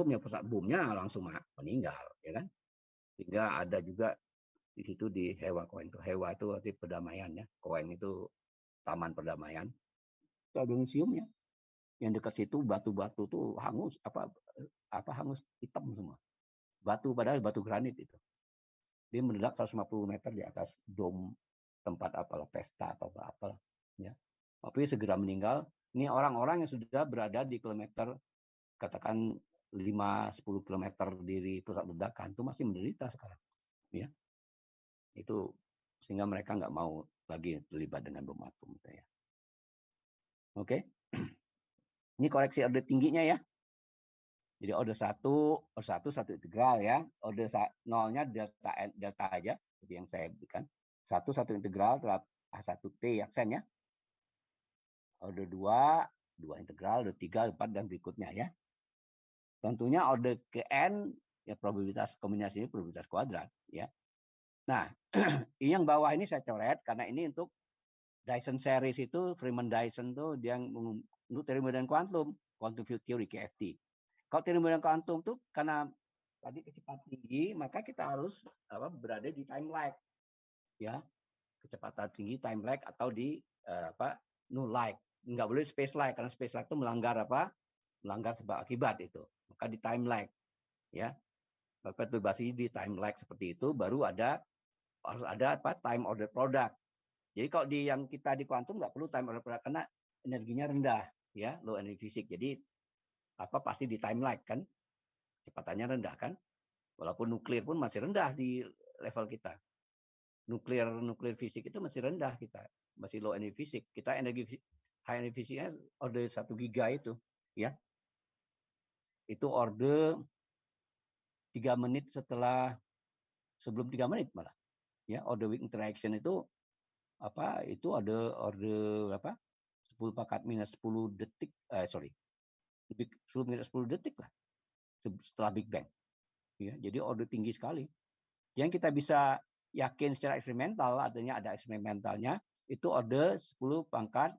bomnya langsung meninggal, ya kan? Sehingga ada juga di situ di Hewa Koen. Hewa itu arti perdamaian ya. Koen itu taman perdamaian. Itu ada museumnya. Yang dekat situ batu-batu tuh hangus hangus hitam semua. Batu padahal batu granit itu. Dia meledak 150 meter di atas dom tempat pesta atau apalah ya. Tapi segera meninggal. Ini orang-orang yang sudah berada di kilometer katakan 5-10 kilometer dari pusat ledakan itu masih menderita sekarang ya. Itu sehingga mereka nggak mau lagi terlibat dengan bom atom ya. Oke. Ini koreksi order tingginya ya. Jadi order 1 integral ya. Order 0-nya delta aja seperti yang saya berikan. 1 integral terhadap A1T aksen ya. Order 2 integral, order 3, 4 dan berikutnya ya. Tentunya order ke n ya probabilitas kombinasi ini probabilitas kuadrat ya. Nah, yang bawah ini saya coret karena ini untuk Dyson series itu, Freeman Dyson tuh dia untuk teori modern kuantum, quantum field theory QFT. Kalau teori modern kuantum tuh karena tadi kecepatan tinggi, maka kita harus berada di time lag. Ya. Kecepatan tinggi time lag atau di null lag. Enggak boleh space lag karena space lag itu melanggar melanggar sebab akibat itu. Maka di time lag. Ya. Maka turbasi di time lag seperti itu baru harus ada time order product. Jadi kalau yang kita di kuantum nggak perlu time order product karena energinya rendah ya, low energy physics. Jadi pasti di time lag kan, kecepatannya rendah kan. Walaupun nuklir pun masih rendah di level kita. Nuklir fisik itu masih rendah kita, masih low energy physics. Kita high energy physics-nya order 1 giga itu ya. Itu order 3 menit sebelum 3 menit malah. Ya, order weak interaction itu itu ada order 10 pangkat minus 10 detik, 10 minus 10 detik lah setelah Big Bang. Ya, jadi order tinggi sekali. Yang kita bisa yakin secara eksperimental, artinya ada eksperimentalnya, itu order 10 pangkat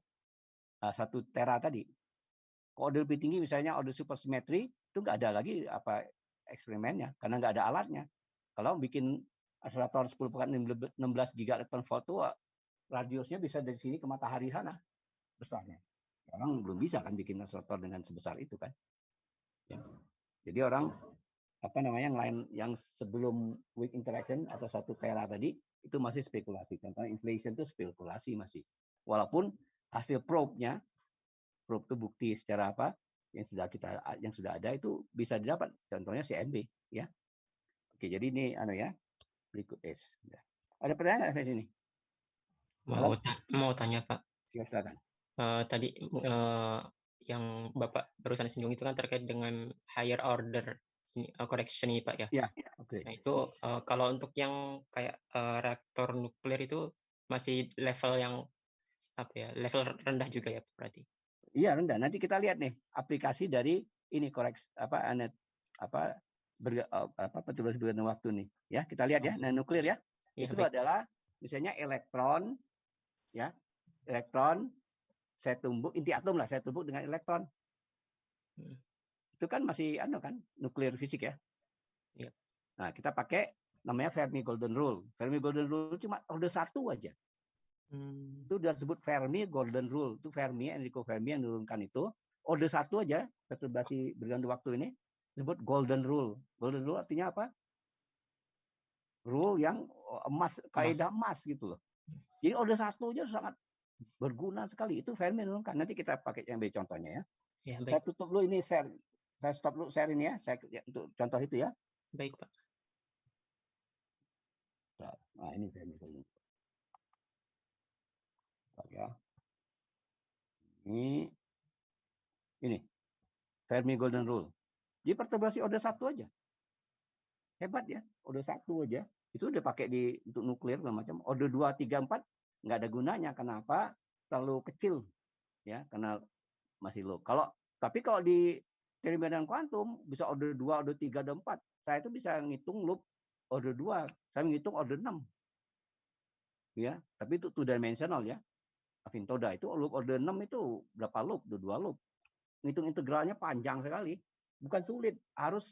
1 tera tadi. Kalau order lebih tinggi, misalnya order supersimetri, itu nggak ada lagi eksperimennya, karena nggak ada alatnya. Kalau bikin akselerator 10 pangkat 16 giga electron volt itu radiusnya bisa dari sini ke matahari sana besarnya. Orang belum bisa kan bikin akselerator dengan sebesar itu kan. Ya. Jadi orang yang sebelum weak interaction atau 1 tera tadi itu masih spekulasi. Contohnya inflation itu spekulasi masih. Walaupun hasil probe itu bukti secara yang sudah ada itu bisa didapat. Contohnya CMB ya. Oke, jadi ini berikut ada pertanyaan nggak sampai sini? Mau tanya Pak. Ya, silakan. Tadi yang Bapak barusan singgung itu kan terkait dengan higher order correction ini Pak ya. Ya, oke. Nah itu kalau untuk yang kayak reaktor nuklir itu masih level yang level rendah juga ya berarti. Iya, rendah. Nanti kita lihat nih aplikasi dari ini koreksi perturbuhan bergantung waktu nih. Ya, kita lihat ya. Nah, nuklir ya. Itu adalah misalnya elektron ya. Elektron saya tumbuk inti atom lah, saya tumbuk dengan elektron. Itu kan masih nuklir fisik ya. Iya. Nah, kita pakai namanya Fermi Golden Rule. Fermi Golden Rule cuma order 1 aja. Itu udah disebut Fermi Golden Rule. Itu Enrico Fermi yang menurunkan itu. Order 1 aja, perturbasi bergantung waktu ini, disebut Golden Rule. Golden Rule artinya apa? Rule yang emas, kaidah emas gitu loh. Jadi order 1 aja sangat berguna sekali. Itu Fermi menurunkan. Nanti kita pakai yang B contohnya ya. Saya tutup dulu ini share. Saya stop dulu share ini ya. Untuk contoh itu ya. Baik, Pak. Nah, ini Fermi Golden Rule. Ya. Ini Fermi Golden Rule. Jadi perturbasi order 1 aja. Hebat ya. Order 1 aja. Itu udah pakai untuk nuklir macam. Order 2, 3, 4 nggak ada gunanya. Kenapa? Terlalu kecil. Ya, karena masih low. Tapi kalau di teori medan kuantum bisa order 2, order 3, order 4. Saya itu bisa ngitung loop order 2. Saya menghitung order 6. Ya, tapi itu 2 dimensional ya. Afintoda itu loop order 6 itu berapa loop? 2 loop. Ngitung integralnya panjang sekali. Bukan sulit, harus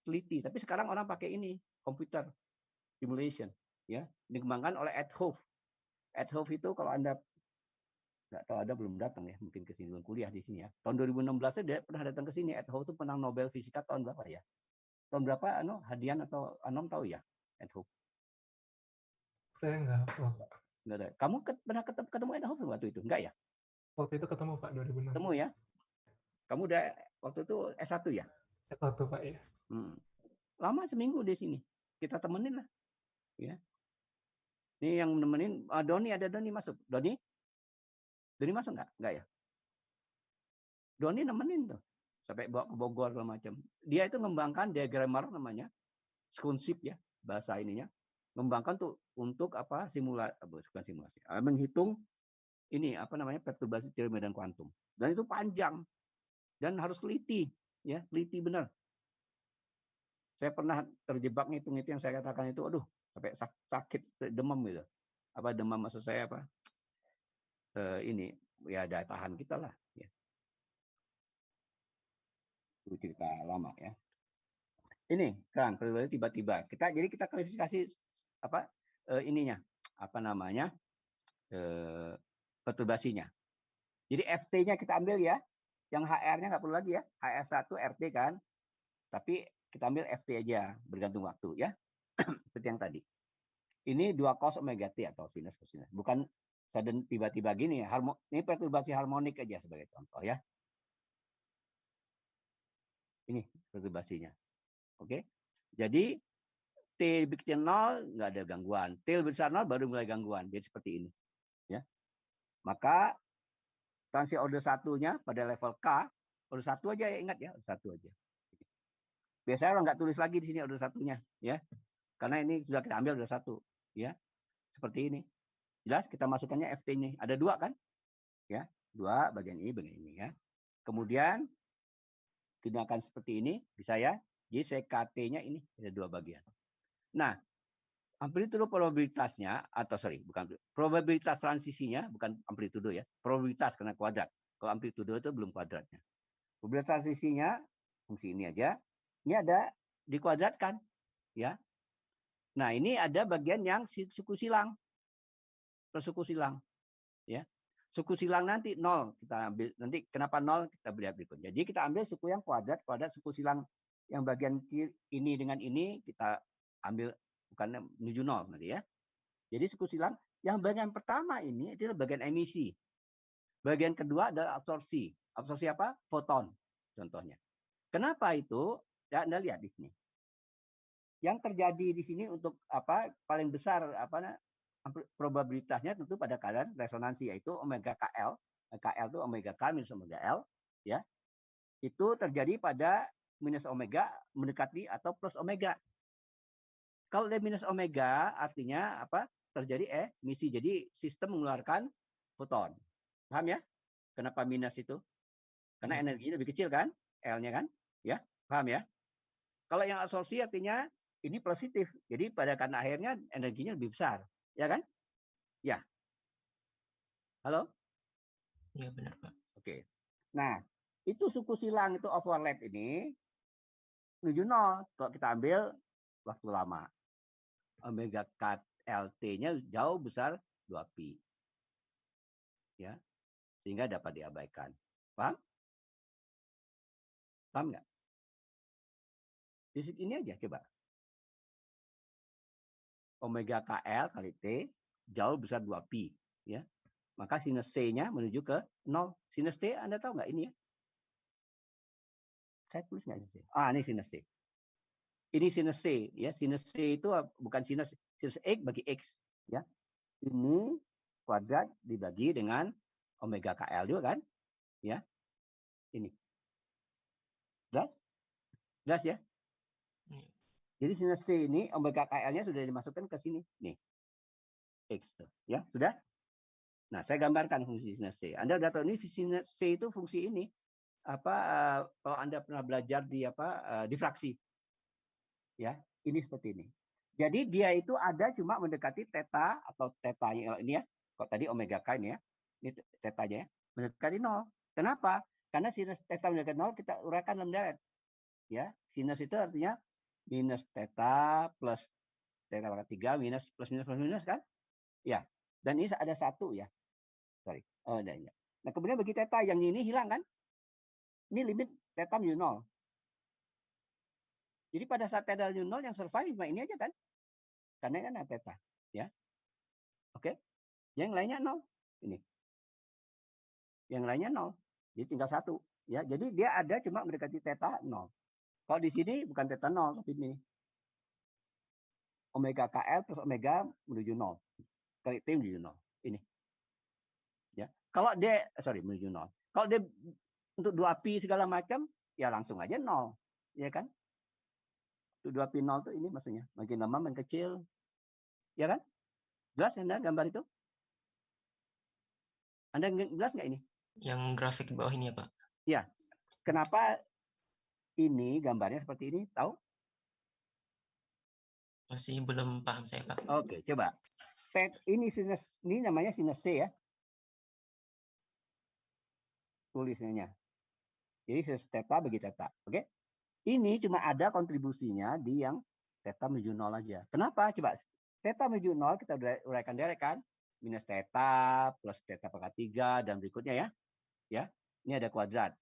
teliti. Tapi sekarang orang pakai ini, komputer simulation, ya, dikembangkan oleh Ed Hoff. Ed Hoff itu kalau Anda nggak tahu, ada belum datang ya, mungkin ke sini belum kuliah di sini ya. Tahun 2016 dia pernah datang ke sini. Ed Hoff itu penang Nobel Fisika tahun berapa ya? Tahun berapa? Hadian atau Anom tahu ya? Ed Hoff. Saya nggak hafal, Pak. Nggak ada. Kamu pernah ketemu Ed Hoff waktu itu? Enggak ya? Waktu itu ketemu Pak 2006. Ketemu ya? Kamu udah waktu itu S1 ya? S1 Pak ya. Lama seminggu di sini. Kita temenin lah. Ya. Ini yang nemenin Doni, ada Doni masuk. Doni masuk nggak? Nggak ya? Doni nemenin tuh. Sampai bawa ke Bogor segala macam. Dia itu ngembangkan diagrammer namanya. Schoonship ya, bahasa ininya. Ngembangkan tuh untuk bukan simulasi. Menghitung ini perturbasi teori medan kuantum. Dan itu panjang. Dan harus teliti, ya, teliti benar. Saya pernah terjebak ngitung itu yang saya katakan itu, aduh, sampai sakit, demam gitu. Demam maksud saya ini ya daya tahan kita lah. Ya. Itu cerita lama ya. Ini sekarang tiba-tiba jadi kita klasifikasi ininya perturbasinya. Jadi FT-nya kita ambil ya. Yang HR-nya nggak perlu lagi ya. HR1 RT kan. Tapi kita ambil FT aja bergantung waktu ya. Seperti yang tadi. Ini 2 cos omega T atau sinus kosinus. Bukan sudden tiba-tiba gini. Ini perturbasi harmonik aja sebagai contoh ya. Ini perturbasinya. Oke. Jadi T kecil 0 nggak ada gangguan. T besar 0 baru mulai gangguan. Jadi seperti ini. Ya. Maka transi order 1-nya pada level K, order 1 aja ya, ingat ya, order 1 aja. Biasanya orang nggak tulis lagi di sini order 1-nya, ya. Karena ini sudah kita ambil order 1, ya. Seperti ini. Jelas kita masukkannya FT ini. Ada 2 kan? Ya, 2 bagian ini ya. Kemudian tindakan seperti ini bisa ya. Jadi CKT-nya ini ada 2 bagian. Nah, amplitudo probabilitasnya bukan probabilitas transisinya, bukan amplitudo ya. Probabilitas karena kuadrat. Kalau amplitudo itu belum kuadratnya. Probabilitas transisinya fungsi ini aja. Ini ada dikuadratkan ya. Nah, ini ada bagian yang suku silang. Suku silang ya. Suku silang nanti 0 kita ambil. Nanti kenapa 0 kita lihat berikut. Jadi kita ambil suku yang kuadrat suku silang yang bagian kiri ini dengan ini kita ambil bukan menuju 0 nanti ya. Jadi suku silang yang bagian pertama ini adalah bagian emisi. Bagian kedua adalah absorpsi. Absorpsi apa? Foton contohnya. Kenapa itu? Ya, Anda lihat di sini. Yang terjadi di sini untuk apa paling besar probabilitasnya tentu pada keadaan resonansi yaitu omega KL. KL itu omega K minus omega L ya. Itu terjadi pada minus omega mendekati atau plus omega. Kalau dia minus omega artinya apa? Terjadi emisi. Jadi sistem mengeluarkan foton. Paham ya? Kenapa minus itu? Karena energinya lebih kecil kan? L-nya kan? Ya, paham ya? Kalau yang absorpsi artinya ini positif. Jadi pada karena akhirnya energinya lebih besar. Ya kan? Ya. Halo? Iya benar, Pak. Oke. Nah, itu suku silang itu overlap ini menuju 0. Kalau kita ambil waktu lama. Omega K LT-nya jauh besar 2pi. Ya. Sehingga dapat diabaikan. Paham? Paham nggak? Di sini aja coba. Omega KL kali T jauh besar 2pi. Ya. Maka sinus C-nya menuju ke 0. Sinus T Anda tahu nggak ini ya? Saya tulis nggak sih? Ini sinus C. Ini sinus C. Ya. Sinus C itu bukan sinus X bagi X. Ya. Ini kuadrat dibagi dengan omega KL juga kan? Ya. Ini. Jelas? Jelas ya? Jadi sinus C ini omega KL-nya sudah dimasukkan ke sini. Nih. X. Ya, sudah? Nah, saya gambarkan fungsi sinus C. Anda sudah tahu ini sinus C itu fungsi ini. Kalau Anda pernah belajar di difraksi. Ya, ini seperti ini. Jadi dia itu ada cuma mendekati theta atau theta-nya ini ya. Kok tadi omega K ini ya. Ini theta-nya ya. Mendekati 0. Kenapa? Karena sinus theta mendekati 0 kita uraikan dalam deret. Ya, sinus itu artinya minus theta plus theta pangkat 3 minus plus minus kan? Ya. Dan ini ada 1 ya. Sorry. Oh, ada ya. Nah, kemudian bagi theta yang ini hilang kan? Ini limit theta menuju 0. Jadi pada saat theta menuju 0 yang survive cuma ini aja kan? Karena kan ada theta, ya. Oke. Yang lainnya 0. Ini. Yang lainnya 0. Jadi tinggal 1, ya. Jadi dia ada cuma mendekati theta 0. Kalau di sini bukan theta 0 tapi ini. Omega KL plus omega menuju 0. Kali T menuju 0. Ini. Ya. Kalau dia menuju 0. Kalau dia untuk 2pi segala macam ya langsung aja 0, ya kan? Untuk 2pi 0 itu ini maksudnya. Makin lama makin kecil. Ya kan? Jelas Anda gambar itu? Anda jelas nggak ini? Yang grafik di bawah ini ya, Pak? Ya. Kenapa ini gambarnya seperti ini? Tahu? Masih belum paham saya, Pak. Oke, coba. Ini namanya sinus C ya. Tulisnya. Jadi sinus theta bagi theta. Oke? Ini cuma ada kontribusinya di yang theta menuju 0 aja. Kenapa? Coba. Theta menuju 0 kita uraikan direct kan? Minus theta plus theta pangkat 3 dan berikutnya ya. Ya. Ini ada kuadrat.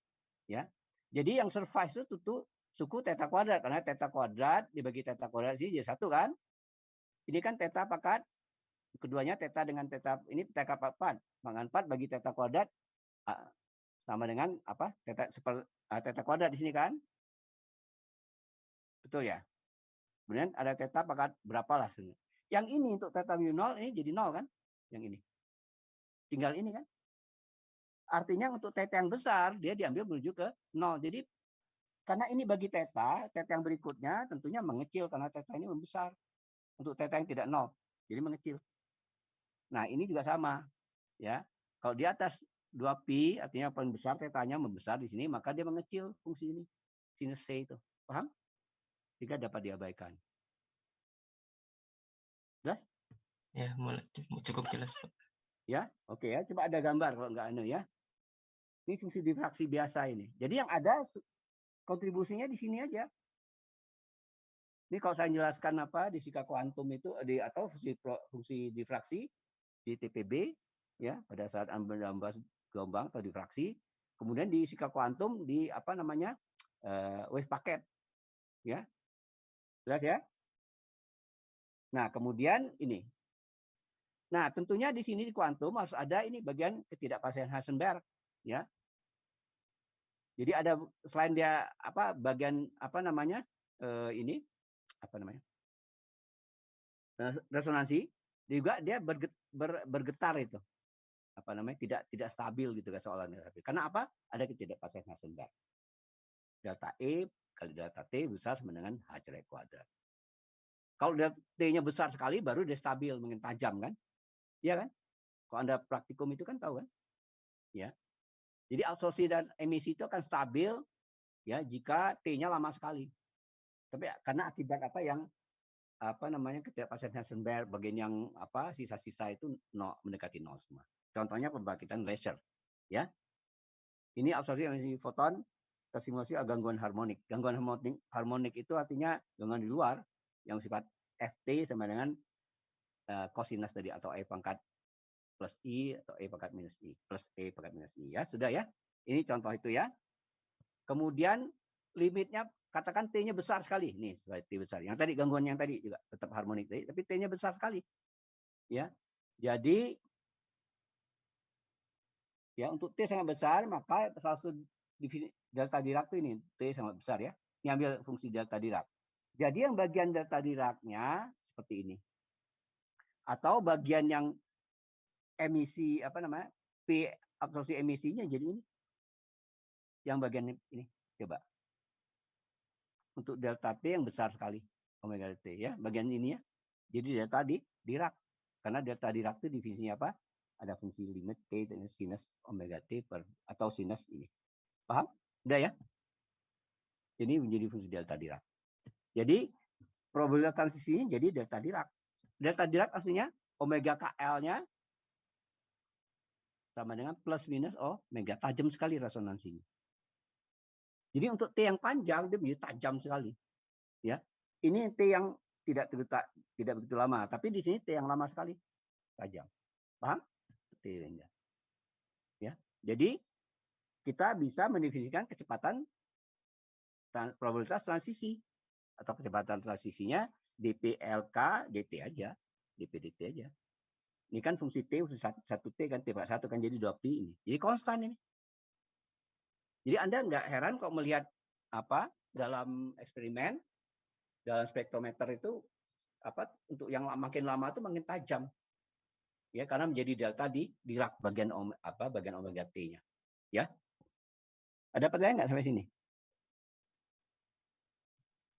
Ya. Jadi yang survive itu tentu suku theta kuadrat karena theta kuadrat dibagi theta kuadrat sini jadi 1 kan? Ini kan theta pangkat keduanya theta dengan theta ini theta pangkat 4. Pangkat 4 bagi theta kuadrat sama dengan apa? Theta kuadrat di sini kan? Betul ya? Kemudian ada theta pangkat berapa lah sebenarnya. Yang ini untuk theta mu 0 ini jadi 0 kan? Yang ini. Tinggal ini kan? Artinya untuk theta yang besar dia diambil menuju ke 0. Jadi karena ini bagi theta yang berikutnya tentunya mengecil karena theta ini membesar. Untuk theta yang tidak 0. Jadi mengecil. Nah, ini juga sama, ya. Kalau di atas 2pi, artinya paling besar, tetanya membesar di sini, maka dia mengecil fungsi ini, sinus C itu. Paham? Jika dapat diabaikan. Jelas? Ya, cukup jelas, Pak. Ya, oke ya. Coba ada gambar kalau nggak ya. Ini fungsi difraksi biasa ini. Jadi yang ada kontribusinya di sini aja. Ini kalau saya jelaskan apa di fisika kuantum itu atau fungsi difraksi di TPB ya pada saat ambas gelombang atau difraksi, kemudian di fisika kuantum di apa namanya wave packet ya. Jelas ya? Nah, kemudian ini. Nah, tentunya di sini di kuantum harus ada ini bagian ketidakpastian Heisenberg ya. Jadi ada selain dia apa bagian apa namanya ini apa namanya resonansi juga dia bergetar itu apa namanya tidak stabil gitu kan soalannya. Karena apa? Ada ketidakpastian Heisenberg. Delta E kali delta T besar sama dengan H kuadrat. Kalau delta T-nya besar sekali baru dia stabil, makin tajam kan? Iya kan? Kalau Anda praktikum itu kan tahu kan? Ya. Jadi absorpsi dan emisi itu akan stabil ya jika T-nya lama sekali. Tapi karena akibat apa yang apa namanya ketidakpastian Heisenberg bagian yang apa sisa-sisa itu mendekati nol semua. Contohnya pembangkitan laser ya. Ini absorpsi emisi foton tersimulasi gangguan harmonik. Gangguan harmonik itu artinya gangguan di luar yang sifat Ft sama dengan kosinus tadi atau E pangkat plus I atau E pangkat minus I plus E pangkat minus I ya sudah ya. Ini contoh itu ya. Kemudian limitnya katakan T-nya besar sekali. Nih, T besar. Yang tadi gangguan yang tadi juga tetap harmonik tadi, tapi T-nya besar sekali. Ya. Jadi ya untuk T sangat besar, maka salah satu delta Dirac itu ini T sangat besar ya. Ini ambil fungsi delta Dirac. Jadi yang bagian delta Dirac-nya seperti ini. Atau bagian yang emisi apa namanya? P absorpsi emisinya jadi ini. Yang bagian ini coba. Untuk delta T yang besar sekali omega T ya bagian ini ya jadi delta Dirac karena delta Dirac itu definisinya apa ada fungsi limit T dengan sinus omega T per atau sinus ini paham udah ya ini menjadi fungsi delta Dirac jadi probabilitas transisinya jadi delta Dirac aslinya omega KL-nya sama dengan plus minus omega tajam sekali resonansinya. Jadi untuk T yang panjang dia menjadi tajam sekali. Ya. Ini T yang tidak begitu lama, tapi di sini T yang lama sekali. Tajam. Paham? T rendah. Ya. Jadi kita bisa mendefinisikan kecepatan probabilitas transisi atau kecepatan transisinya dPLK dt aja, dp dt aja. Ini kan fungsi T fungsi 1T kan T per 1 kan jadi 2pi ini. Jadi konstan ini. Jadi Anda nggak heran kok melihat apa dalam eksperimen dalam spektrometer itu apa untuk yang makin lama itu makin tajam. Ya, karena menjadi delta Dirac bagian bagian omega T-nya. Ya. Ada pertanyaan nggak sampai sini?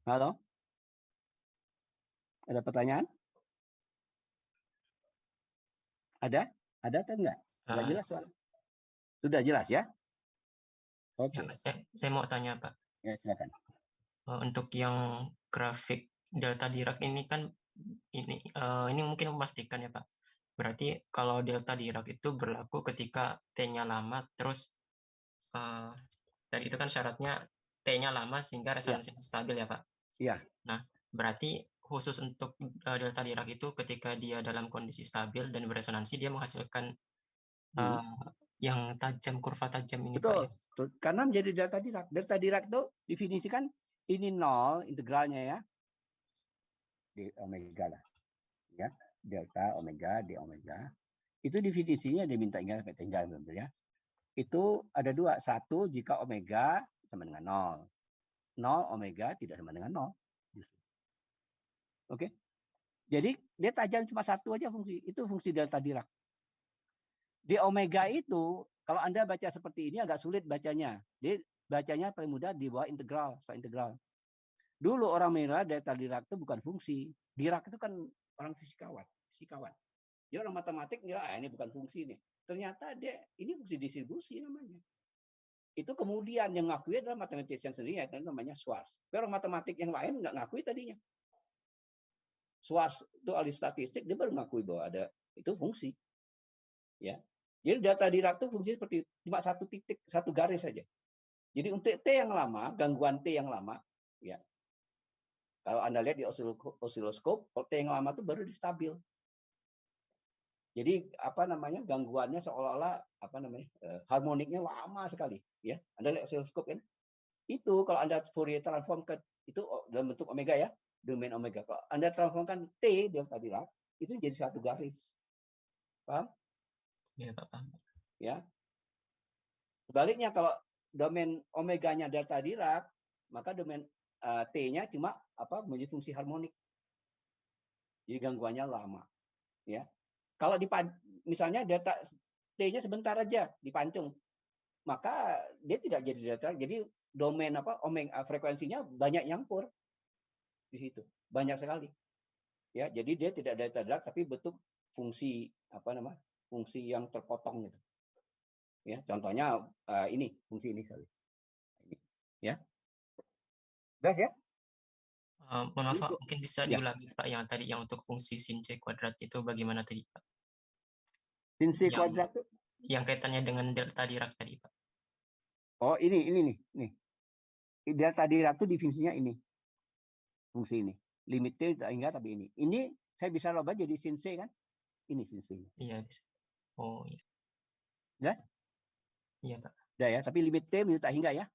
Halo? Ada pertanyaan? Ada? Ada atau enggak? Enggak jelas, Pak. Sudah jelas ya? Oke. Saya mau tanya, Pak. Ya, silakan. Untuk yang grafik delta Dirac ini kan ini mungkin memastikan ya, Pak. Berarti kalau delta Dirac itu berlaku ketika T-nya lama terus dan itu kan syaratnya T-nya lama sehingga resonansinya stabil ya, Pak. Iya. Nah, berarti khusus untuk delta Dirac itu ketika dia dalam kondisi stabil dan beresonansi dia menghasilkan yang tajam, kurva tajam ini. Betul. Pak, ya? Betul. Karena menjadi delta Dirac. Delta Dirac itu definisikan ini nol integralnya ya. D omega lah. Ya. Delta omega d omega. Itu definisinya diminta ingat sampai tinggal ya. Itu ada dua. Satu jika omega sama dengan nol. Nol omega tidak sama dengan nol. Oke. Jadi dia tajam cuma satu aja fungsi. Itu fungsi delta Dirac. Di omega itu kalau Anda baca seperti ini agak sulit bacanya. Dia bacanya paling mudah di bawah integral, soal integral. Dulu orang mengira delta Dirac itu bukan fungsi. Dirac itu kan orang fisikawan. Dia orang matematik ngira ini bukan fungsi nih. Ternyata ini fungsi distribusi namanya. Itu kemudian yang ngakui adalah mathematician sendiri, yang namanya Schwarz. Tapi orang matematik yang lain nggak ngakui tadinya. Schwarz itu ahli statistik, dia baru ngakui bahwa ada itu fungsi. Ya. Jadi data Dirac itu fungsi seperti cuma satu titik, satu garis saja. Jadi untuk T yang lama, gangguan T yang lama, ya. Kalau Anda lihat di osiloskop, T yang lama itu baru distabil. Jadi gangguannya seolah-olah harmoniknya lama sekali, ya. Anda lihat osiloskop kan? Itu kalau Anda Fourier transform ke itu dalam bentuk omega ya, domain omega. Kalau Anda transformkan T delta Dirac itu jadi satu garis. Paham? Ya, Pak, paham. Ya. Sebaliknya kalau domain omeganya delta Dirac, maka domain T-nya cuma menjadi fungsi harmonik. Jadi gangguannya lama, ya. Kalau misalnya delta T-nya sebentar aja dipancung, maka dia tidak jadi delta. Jadi domain frekuensinya banyak nyampur di situ, banyak sekali. Ya, jadi dia tidak delta Dirac tapi bentuk fungsi fungsi yang terpotong gitu. Ya, contohnya ini fungsi ini kali. Ya. Jelas ya? Mohon maaf, Pak, mungkin bisa diulangi, Pak, yang tadi yang untuk fungsi sin C kuadrat itu bagaimana tadi, Pak? Sin C kuadrat itu yang kaitannya dengan delta Dirac tadi, Pak. Oh, ini nih. Delta Dirac itu definisinya ini. Fungsi ini. Limitnya enggak tapi ini. Ini saya bisa ubah jadi sin C kan? Ini sin C. Iya, bisa. Oh, iya. Ya? Iya, Pak. Udah ya, tapi limit T minta hingga ya.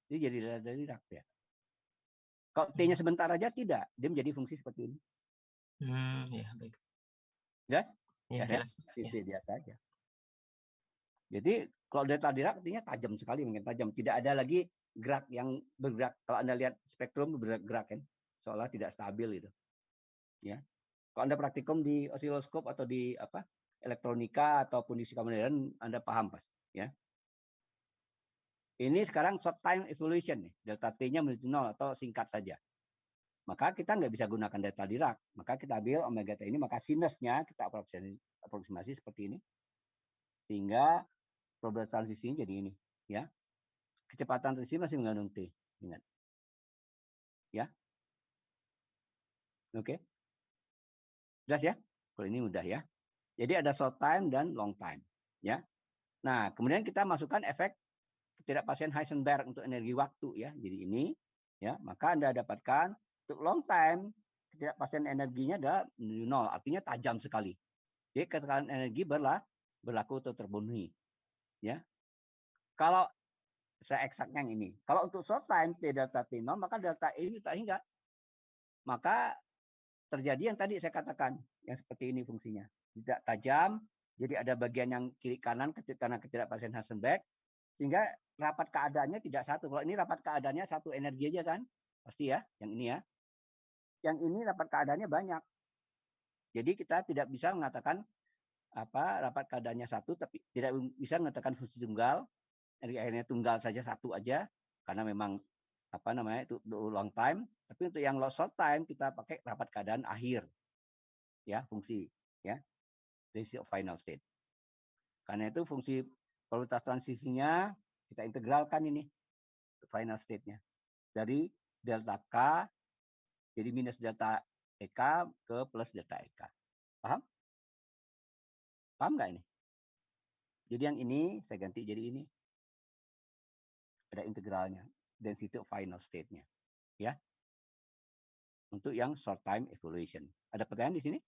Jadi jadi delta Dirac ya. Kalau T-nya sebentar aja tidak, dia menjadi fungsi seperti ini. Ya, baik. Jelas? Ya, jelas. Sin C biasa aja. Jadi kalau delta Dirac artinya tajam sekali, mungkin tajam. Tidak ada lagi gerak yang bergerak. Kalau Anda lihat spektrum bergerak kan, seolah tidak stabil itu. Ya. Kalau Anda praktikum di osiloskop atau di elektronika ataupun di fisika modern, Anda paham pas, ya. Ini sekarang short time evolution nih, delta T-nya menuju 0 atau singkat saja. Maka kita nggak bisa gunakan delta Dirac. Maka kita ambil omega T ini, maka sinusnya kita aproksimasi seperti ini. Sehingga probabilitas transisi jadi ini, ya. Kecepatan transisi masih mengandung T, ingat. Ya. Oke. Jelas ya? Kalau ini mudah ya. Jadi ada short time dan long time, ya. Nah, kemudian kita masukkan efek ketidakpastian Heisenberg untuk energi waktu ya. Jadi ini ya, maka Anda dapatkan untuk long time ketidakpastian energinya adalah 0, artinya tajam sekali. Jadi ketekanan energi berlaku atau terpenuhi. Ya. Kalau saya eksaknya yang ini. Kalau untuk short time T delta T0, maka delta E ini tak hingga. Maka terjadi yang tadi saya katakan, yang seperti ini fungsinya. Tidak tajam, jadi ada bagian yang kiri kanan karena ketidakpastian Heisenberg, sehingga rapat keadaannya tidak satu. Kalau ini rapat keadaannya satu energi aja kan, pasti ya, yang ini ya. Yang ini rapat keadaannya banyak. Jadi kita tidak bisa mengatakan rapat keadaannya satu, tapi tidak bisa mengatakan fungsi tunggal. Energi akhirnya tunggal saja satu aja, karena memang itu long time. Tapi untuk yang short time kita pakai rapat keadaan akhir, ya fungsi, ya ratio of final state. Karena itu fungsi probabilitas transisinya kita integralkan ini final state-nya dari delta K jadi minus delta EK ke plus delta EK. Paham? Paham nggak ini? Jadi yang ini saya ganti jadi ini. Ada integralnya. Density of final state-nya. Ya. Untuk yang short time evolution. Ada pertanyaan di sini?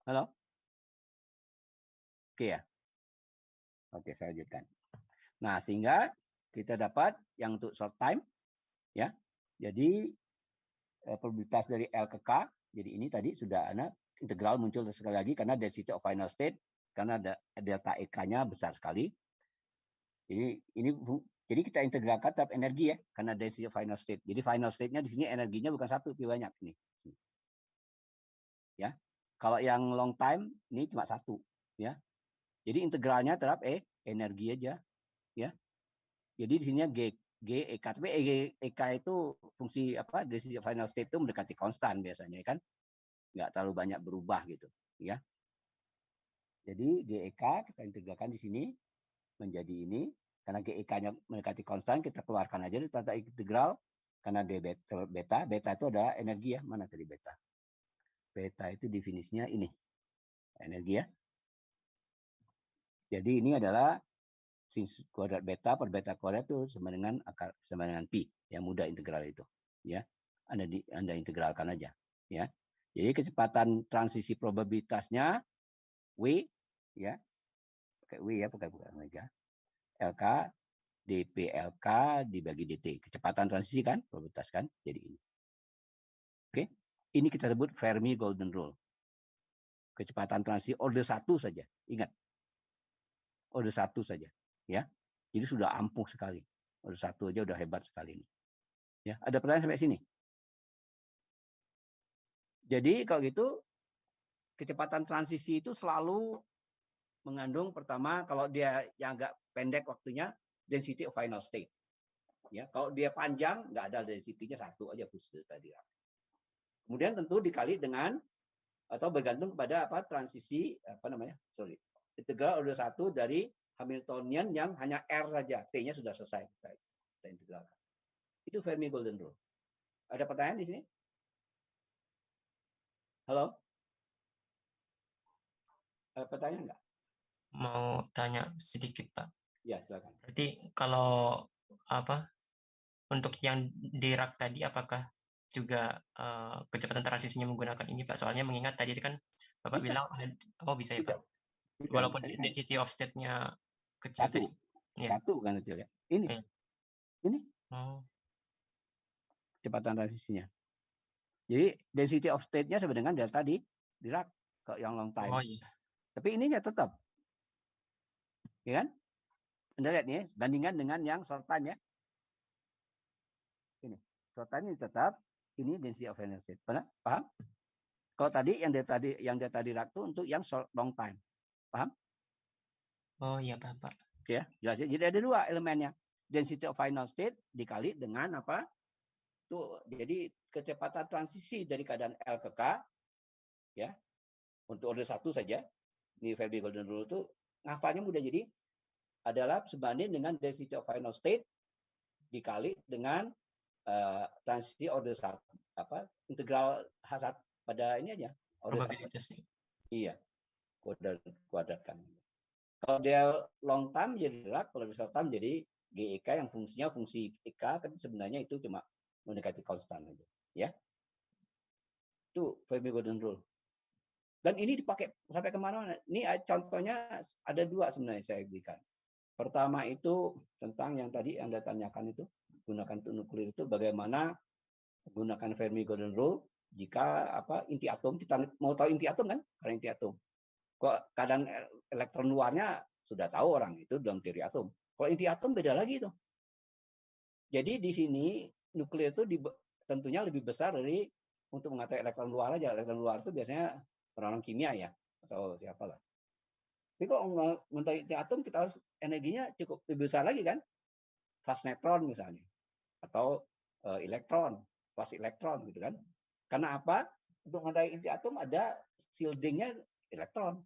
Halo? Oke ya. Oke, saya lanjutkan. Nah, sehingga kita dapat yang untuk short time. Ya. Jadi probabilitas dari L ke K. Jadi ini tadi sudah ada integral muncul sekali lagi karena density of final state. Karena ada delta EK-nya besar sekali. Jadi kita integralkan terhadap energi ya, karena density final state. Jadi final state-nya di sini energinya bukan satu, tapi banyak nih. Ya. Kalau yang long time ini cuma satu, ya. Jadi integralnya terhadap energi aja, ya. Jadi di sini G EK, tapi EK itu fungsi density final state itu mendekati konstan biasanya kan. nggak terlalu banyak berubah gitu, ya. Jadi GEK kita integralkan di sini menjadi ini, karena GEK-nya mendekati konstan, kita keluarkan aja di tata integral, karena D beta itu ada energi ya, mana tadi beta? Beta itu definisinya ini, energi ya. Jadi ini adalah sin kuadrat beta per beta kuadrat itu sama dengan pi, yang mudah integral itu, ya. Anda integralkan aja, ya. Jadi kecepatan transisi probabilitasnya W, ya, pakai W ya, bukan omega. LK dPLK dibagi dt. Kecepatan transisi kan, probabilitas kan, jadi ini. Oke, ini kita sebut Fermi Golden Rule. Kecepatan transisi order 1 saja, ingat. Order 1 saja, ya. Jadi sudah ampuh sekali. Order 1 aja udah hebat sekali ini. Ya, ada pertanyaan sampai sini? Jadi kalau gitu kecepatan transisi itu selalu mengandung pertama kalau dia yang agak pendek waktunya density of final state. Ya, kalau dia panjang nggak ada density-nya satu aja khusus tadi. Kemudian tentu dikali dengan atau bergantung kepada apa transisi apa namanya? Integral order 1 dari Hamiltonian yang hanya R saja, T-nya sudah selesai kita integralkan. Itu Fermi Golden Rule. Ada pertanyaan di sini? Halo? Ada pertanyaan nggak? Mau tanya sedikit, Pak. Ya, silakan. Berarti kalau apa untuk yang Dirac tadi apakah juga kecepatan transisinya menggunakan ini, Pak? Soalnya mengingat tadi kan Bapak Bisa. bilang bisa ya, Pak. Bisa, Walaupun bisa. density of state-nya kecil Satu. tadi. Ya. Satu kan kecil ya. Ini. Ya. Ini Oh. kecepatan transisinya. Jadi density of state-nya sama dengan delta di Dirac ke yang long time. Oh iya. Tapi ininya tetap. Ya kan? Anda lihat nih, bandingkan dengan yang short time ya. Ini. Short time ini tetap, ini density of final state. Paham? Kalau tadi yang delta Dirac itu untuk yang short long time. Paham? Oh iya, paham, Pak. Oke ya, jelas ya. Jadi ada dua elemennya. Density of final state dikali dengan apa? Tuh, jadi kecepatan transisi dari keadaan L ke K ya. Untuk order 1 saja. Ini Fermi Golden Rule itu ngafalnya mudah, jadi adalah sebanding dengan density of final state dikali dengan transisi order 1 apa? Integral H1 pada ini aja. Probabilitasnya. Iya. Kuadratkan. Kalau dia long time jadi Dirac, kalau short time jadi GEK yang fungsinya fungsi EK, tapi sebenarnya itu cuma mendekati konstan aja, ya. Itu Fermi Golden Rule. Dan ini dipakai sampai kemana-mana. Ini contohnya ada dua sebenarnya saya berikan. Pertama itu tentang yang tadi Anda tanyakan itu, gunakan nuklir itu bagaimana menggunakan Fermi Golden Rule jika apa inti atom, kita mau tahu inti atom kan? Karena inti atom. Kok keadaan elektron luarnya sudah tahu orang itu dalam teori atom. Kalau inti atom beda lagi itu. Jadi di sini nuklir itu tentunya lebih besar dari untuk mengetahui elektron luar aja. Elektron luar itu biasanya orang-orang kimia ya atau siapa lah. Tapi kok mengetahui inti atom kita harus energinya cukup lebih besar lagi kan? Fast neutron misalnya atau elektron, fast elektron gitu kan. Karena apa? Untuk mengetahui inti atom ada shieldingnya elektron.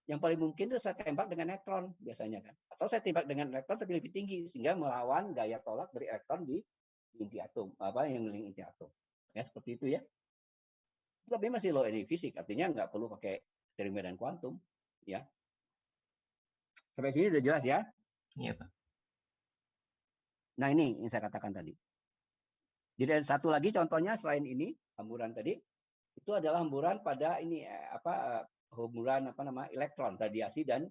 Yang paling mungkin itu saya tembak dengan neutron biasanya kan. Atau saya tembak dengan elektron tapi lebih tinggi sehingga melawan gaya tolak dari elektron di inti atom, apa yang mengelilingi inti atom. Ya, seperti itu ya. Tapi masih low energy fisik, artinya nggak perlu pakai teori medan kuantum, ya. Sampai sini udah jelas ya? Iya, Pak. Nah, ini yang saya katakan tadi. Jadi ada satu lagi contohnya selain ini, hamburan tadi, itu adalah hamburan pada ini hamburan elektron, radiasi dan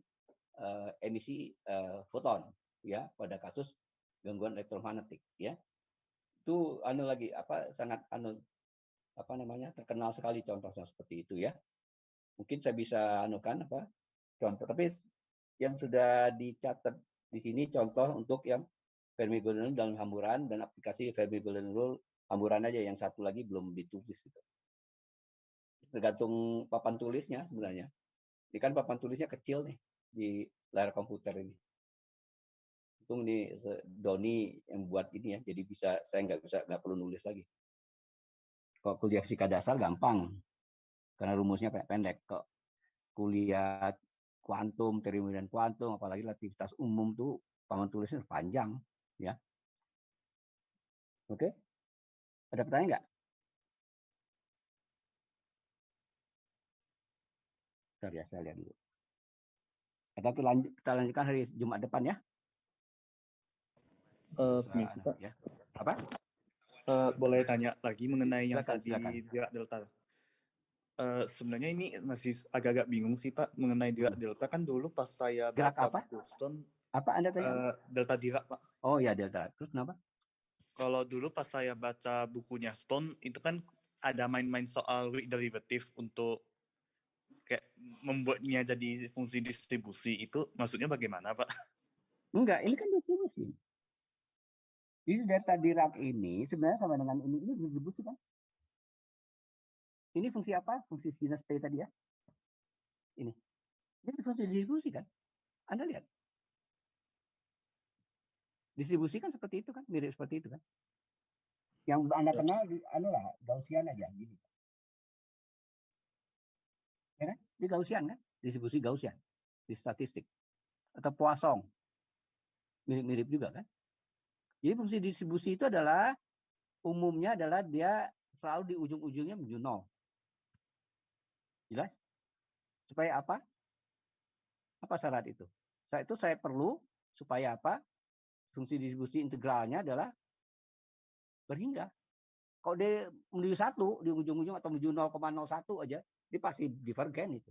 emisi foton ya pada kasus gangguan elektromagnetik ya. Itu sangat terkenal sekali contohnya seperti itu ya. Mungkin saya bisa contoh, tapi yang sudah dicatat di sini contoh untuk yang Fermi Golden Rule dalam hamburan dan aplikasi Fermi Golden Rule hamburan aja, yang satu lagi belum ditulis itu. Tergantung papan tulisnya sebenarnya. Ini kan papan tulisnya kecil nih di layar komputer ini. Untung nih Doni yang buat ini ya, jadi saya nggak perlu nulis lagi. Kalau kuliah fisika dasar gampang, karena rumusnya pendek. Kok kuliah kuantum, termodinamika kuantum, apalagi relativitas umum tuh paman tulisnya panjang, ya. Oke, ada pertanyaan nggak? Bentar ya, saya lihat dulu. Atau kita lanjutkan hari Jumat depan ya. Permisi, Pak. Ya. Apa? Boleh tanya lagi mengenai yang Silakan, tadi silakan. Dirac delta. Sebenarnya ini masih agak-agak bingung sih Pak mengenai Dirac delta. Kan dulu pas saya Dirac baca apa? buku Stone, Apa Anda tanya? delta Dirac Pak. Oh ya, delta. Terus kenapa? Kalau dulu pas saya baca bukunya Stone itu kan ada main-main soal weak derivative untuk kayak membuatnya jadi fungsi distribusi. Itu maksudnya bagaimana Pak? Enggak, ini kan distribusi. Jadi delta Dirac ini sebenarnya sama dengan ini distribusi kan? Ini fungsi apa? Fungsi sinus T tadi ya. Ini. Ini fungsi distribusi kan? Anda lihat. Distribusi kan seperti itu kan? Mirip seperti itu kan? Yang Anda kenal anu lah, Gaussian aja gini. Ya kan? Di Gaussian kan? Distribusi Gaussian di statistik. Atau Poisson. Mirip-mirip juga kan? Jadi fungsi distribusi itu adalah umumnya adalah dia selalu di ujung-ujungnya menuju nol. Jelas? Supaya apa? Apa syarat itu? Saat itu saya perlu supaya apa? Fungsi distribusi integralnya adalah berhingga. Kalau dia menuju 1 di ujung-ujung atau menuju 0,01 aja, dia pasti divergen itu.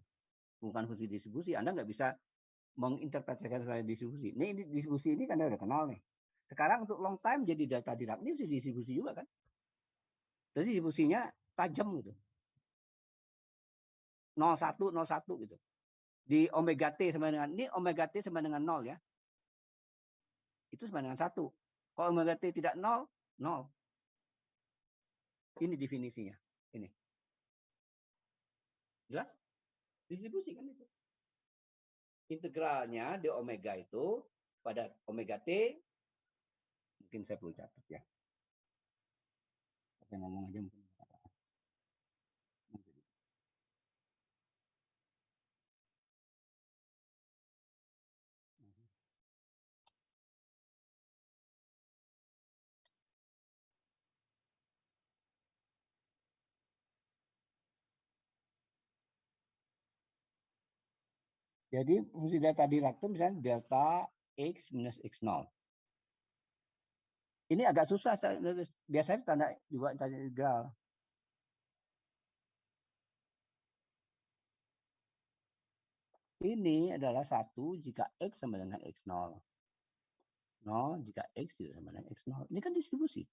Bukan fungsi distribusi. Anda nggak bisa menginterpretasikan sebagai distribusi. Ini distribusi ini kan Anda udah kenal nih. Sekarang untuk long time jadi delta Dirac ini distribusi juga kan? Jadi distribusinya tajam gitu. 01, 01 gitu. Di omega T sama dengan, ini omega T sama dengan 0 ya. Itu sama dengan 1. Kalau omega T tidak 0, 0. Ini definisinya. Ini. Jelas? Distribusi kan itu. Integralnya di omega itu pada omega T, mungkin saya perlu catat ya. Saya ngomong aja mungkin. Jadi fungsi delta Dirac itu misalnya delta X minus X0. Ini agak susah, biasanya tanda juga tanda integral. Ini adalah 1 jika X sama dengan X0. 0 jika X tidak sama dengan X0. Ini kan distribusi.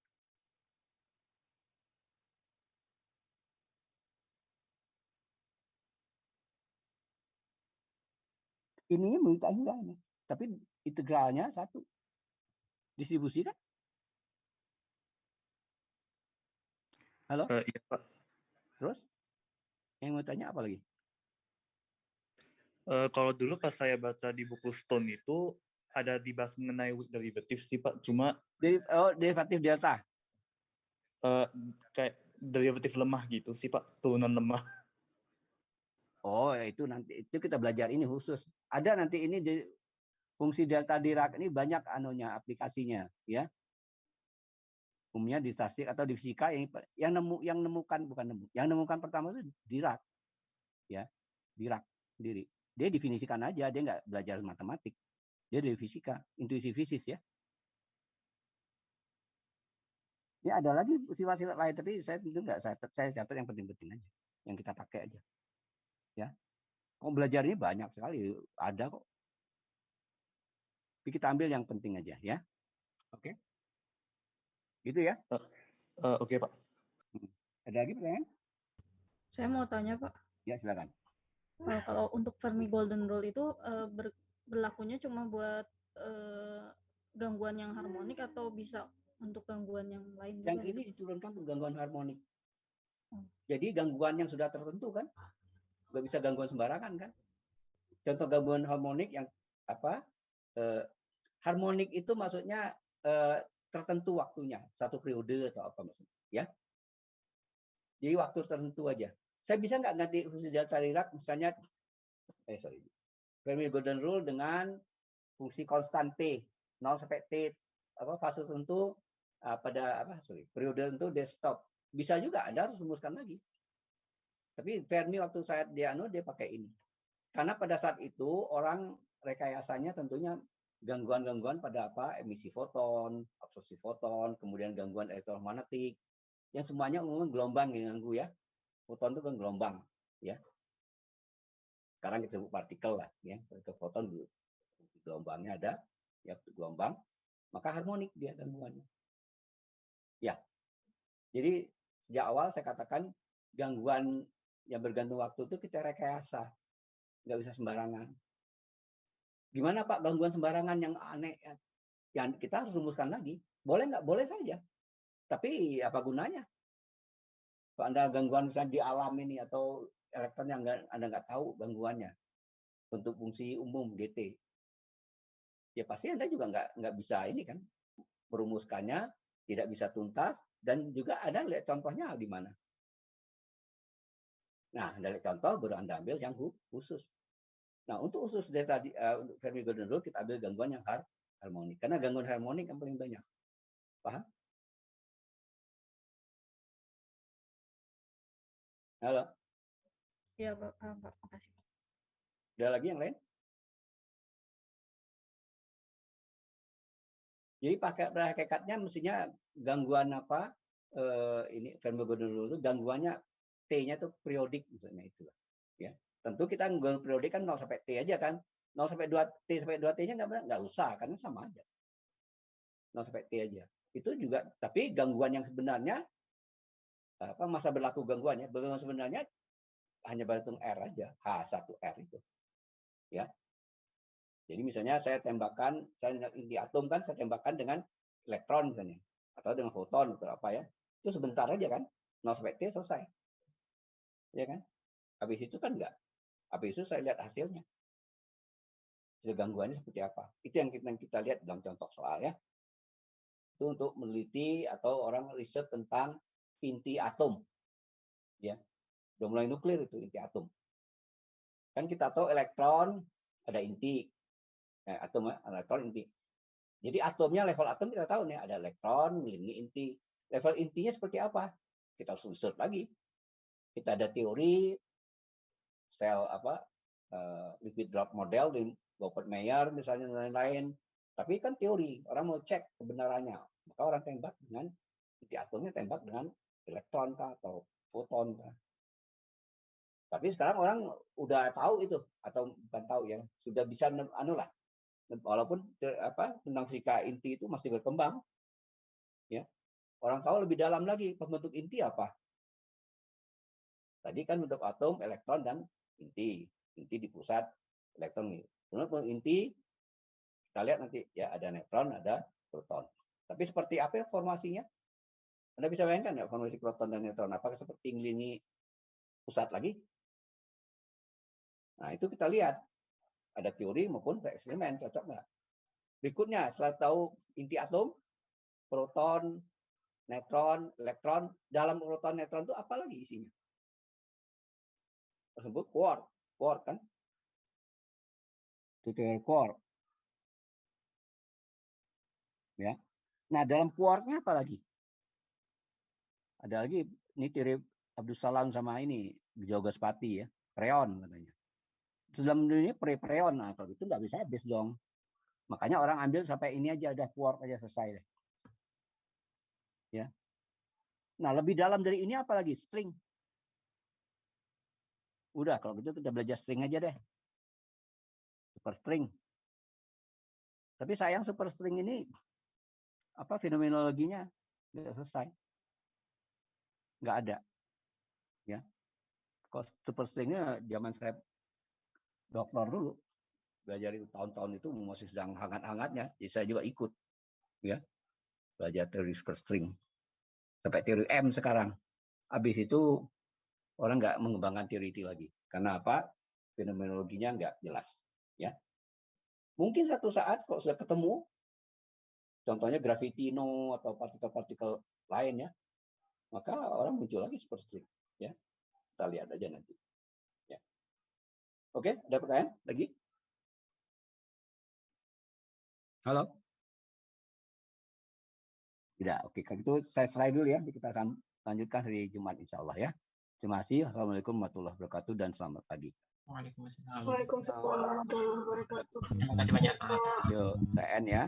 Ini menurut Anda ini. Tapi integralnya 1. Distribusi kan? Halo? Iya Pak. Terus? Yang mau tanya apa lagi? Kalau dulu pas saya baca di buku Stone itu ada dibahas mengenai weak derivative sih Pak. Cuma Derivatif delta. kayak derivatif lemah gitu sih Pak, turunan lemah. Oh, itu nanti itu kita belajar ini khusus. Ada nanti ini di fungsi delta Dirac ini banyak anunya aplikasinya, ya. Umumnya di statistik atau di fisika yang nemukan pertama itu Dirac. Ya. Dirac sendiri. Dia definisikan aja, dia nggak belajar matematik. Dia dari fisika, intuisi fisis ya. Ya ada lagi sifat-sifat lain, tapi saya tentu nggak saya catat yang penting-penting aja, yang kita pakai aja. Ya. Kok belajarnya banyak sekali, ada kok. Tapi kita ambil yang penting aja ya. Oke. Gitu ya. Oke Pak. Ada lagi pertanyaan? Saya mau tanya Pak. Ya silakan. Kalau untuk Fermi Golden Rule itu berlakunya cuma buat gangguan yang harmonik atau bisa untuk gangguan yang lain juga? Yang ini diturunkan untuk gangguan harmonik. Jadi gangguan yang sudah tertentu kan, nggak bisa gangguan sembarangan kan. Contoh gangguan harmonik yang apa? Harmonik itu maksudnya tertentu waktunya, satu periode atau apa maksudnya, ya. Jadi waktu tertentu aja. Saya bisa nggak ganti fungsi delta Dirac misalnya, Fermi Golden Rule dengan fungsi konstan T, 0 sampai T, fase tertentu pada periode tertentu dia stop. Bisa juga, Anda harus rumuskan lagi. Tapi Fermi waktu dia pakai ini. Karena pada saat itu orang rekayasanya tentunya gangguan-gangguan pada emisi foton, absorpsi foton, kemudian gangguan elektromagnetik, yang semuanya umumnya gelombang yang ganggu ya. Foton itu kan gelombang, ya. Sekarang kita sebut partikel lah, ya. Partikel foton gelombangnya ada, ya gelombang, maka harmonik dia gangguannya. Ya. Jadi sejak awal saya katakan gangguan yang bergantung waktu itu kita rekayasa, nggak bisa sembarangan. Gimana Pak gangguan sembarangan yang aneh? Yang kita harus rumuskan lagi. Boleh nggak? Boleh saja. Tapi apa gunanya? Kalau Anda gangguan misalnya di alam ini atau elektron yang Anda nggak tahu gangguannya, bentuk fungsi umum GT, ya pasti Anda juga nggak bisa ini kan, merumuskannya, tidak bisa tuntas, dan juga Anda lihat contohnya di mana. Nah, dari contoh baru Anda ambil yang khusus. Nah, untuk khusus delta untuk Fermi Golden Rule kita ambil gangguan yang harmonik. Karena gangguan harmonik yang paling banyak. Paham? Halo? Ya, Pak. Makasih. Ada lagi yang lain? Jadi pakai hakikatnya mestinya gangguan ini Fermi Golden Rule itu gangguannya T-nya itu periodik misalnya itulah. Ya. Tentu kita gangguan periodik kan 0 sampai T aja kan. 0 sampai 2 T sampai 2 T-nya nggak usah karena sama aja. 0 sampai T aja. Itu juga, tapi gangguan yang sebenarnya masa berlaku gangguannya, gangguan sebenarnya hanya berhitung R aja, H1R itu. Ya. Jadi misalnya saya tembakkan, saya inti atom kan saya tembakkan dengan elektron misalnya atau dengan foton atau apa ya. Itu sebentar aja kan. 0 sampai T selesai. Ya kan? Habis itu kan enggak. Habis itu saya lihat hasilnya. Gangguannya seperti apa. Itu yang kita lihat dalam contoh soal ya. Itu untuk meneliti atau orang riset tentang inti atom. Ya. Udah mulai nuklir itu inti atom. Kan kita tahu elektron ada inti. Atom elektron inti. Jadi atomnya level atom kita tahu nih ada elektron, ini inti. Level intinya seperti apa? Kita harus riset lagi. Kita ada teori sel liquid drop model di Robert Mayer misalnya dan lain-lain. Tapi kan teori, orang mau cek kebenarannya. Maka orang tembak dengan inti atomnya tembak dengan elektron kah atau foton kah. Tapi sekarang orang udah tahu itu atau bukan tahu ya, sudah bisa lah. Walaupun tentang fisika inti itu masih berkembang. Ya. Orang tahu lebih dalam lagi pembentuk inti apa. Tadi kan bentuk atom, elektron dan inti. Inti di pusat, elektron ini. Kemudian inti kita lihat nanti ya ada neutron, ada proton. Tapi seperti apa formasinya? Anda bisa bayangkan ya formasi proton dan neutron? Apakah seperti lini pusat lagi? Nah, itu kita lihat. Ada teori maupun eksperimen, cocok nggak? Berikutnya, setelah tahu inti atom, proton, neutron, elektron, dalam proton, neutron itu apa lagi isinya? Tersebut quark kan? Itu teori quark. Ya. Nah, dalam quarknya apa lagi? Ada lagi, ini teori Abdus Salam sama ini, Diogaspati ya, preon katanya. Dalam dunia preon, nah kalau itu nggak bisa habis dong. Makanya orang ambil sampai ini aja, udah quark aja selesai deh. Ya. Nah, lebih dalam dari ini apa lagi? String. Udah, kalau gitu kita belajar string aja deh. Superstring. Tapi sayang superstring ini fenomenologinya nggak selesai. Nggak ada. Ya. Kalau superstringnya zaman saya dokter dulu belajar itu tahun-tahun itu masih sedang hangat-hangatnya. Jadi saya juga ikut. Ya. Belajar teori superstring. Sampai teori M sekarang. Habis itu orang nggak mengembangkan teori itu lagi. Karena apa? Fenomenologinya nggak jelas. Ya. Mungkin satu saat kalau sudah ketemu, contohnya gravitino atau partikel-partikel lain ya, maka orang muncul lagi superstring. Ya. Kita lihat aja nanti. Ya. Oke, ada pertanyaan lagi? Halo? Tidak, oke. Kalau itu saya slide dulu ya. Kita akan lanjutkan hari Jumat insya Allah ya. Terima kasih. Assalamualaikum warahmatullahi wabarakatuh dan selamat pagi. Waalaikumsalam. Waalaikumsalam warahmatullahi wabarakatuh. Terima kasih banyak. Yuk, saya end ya.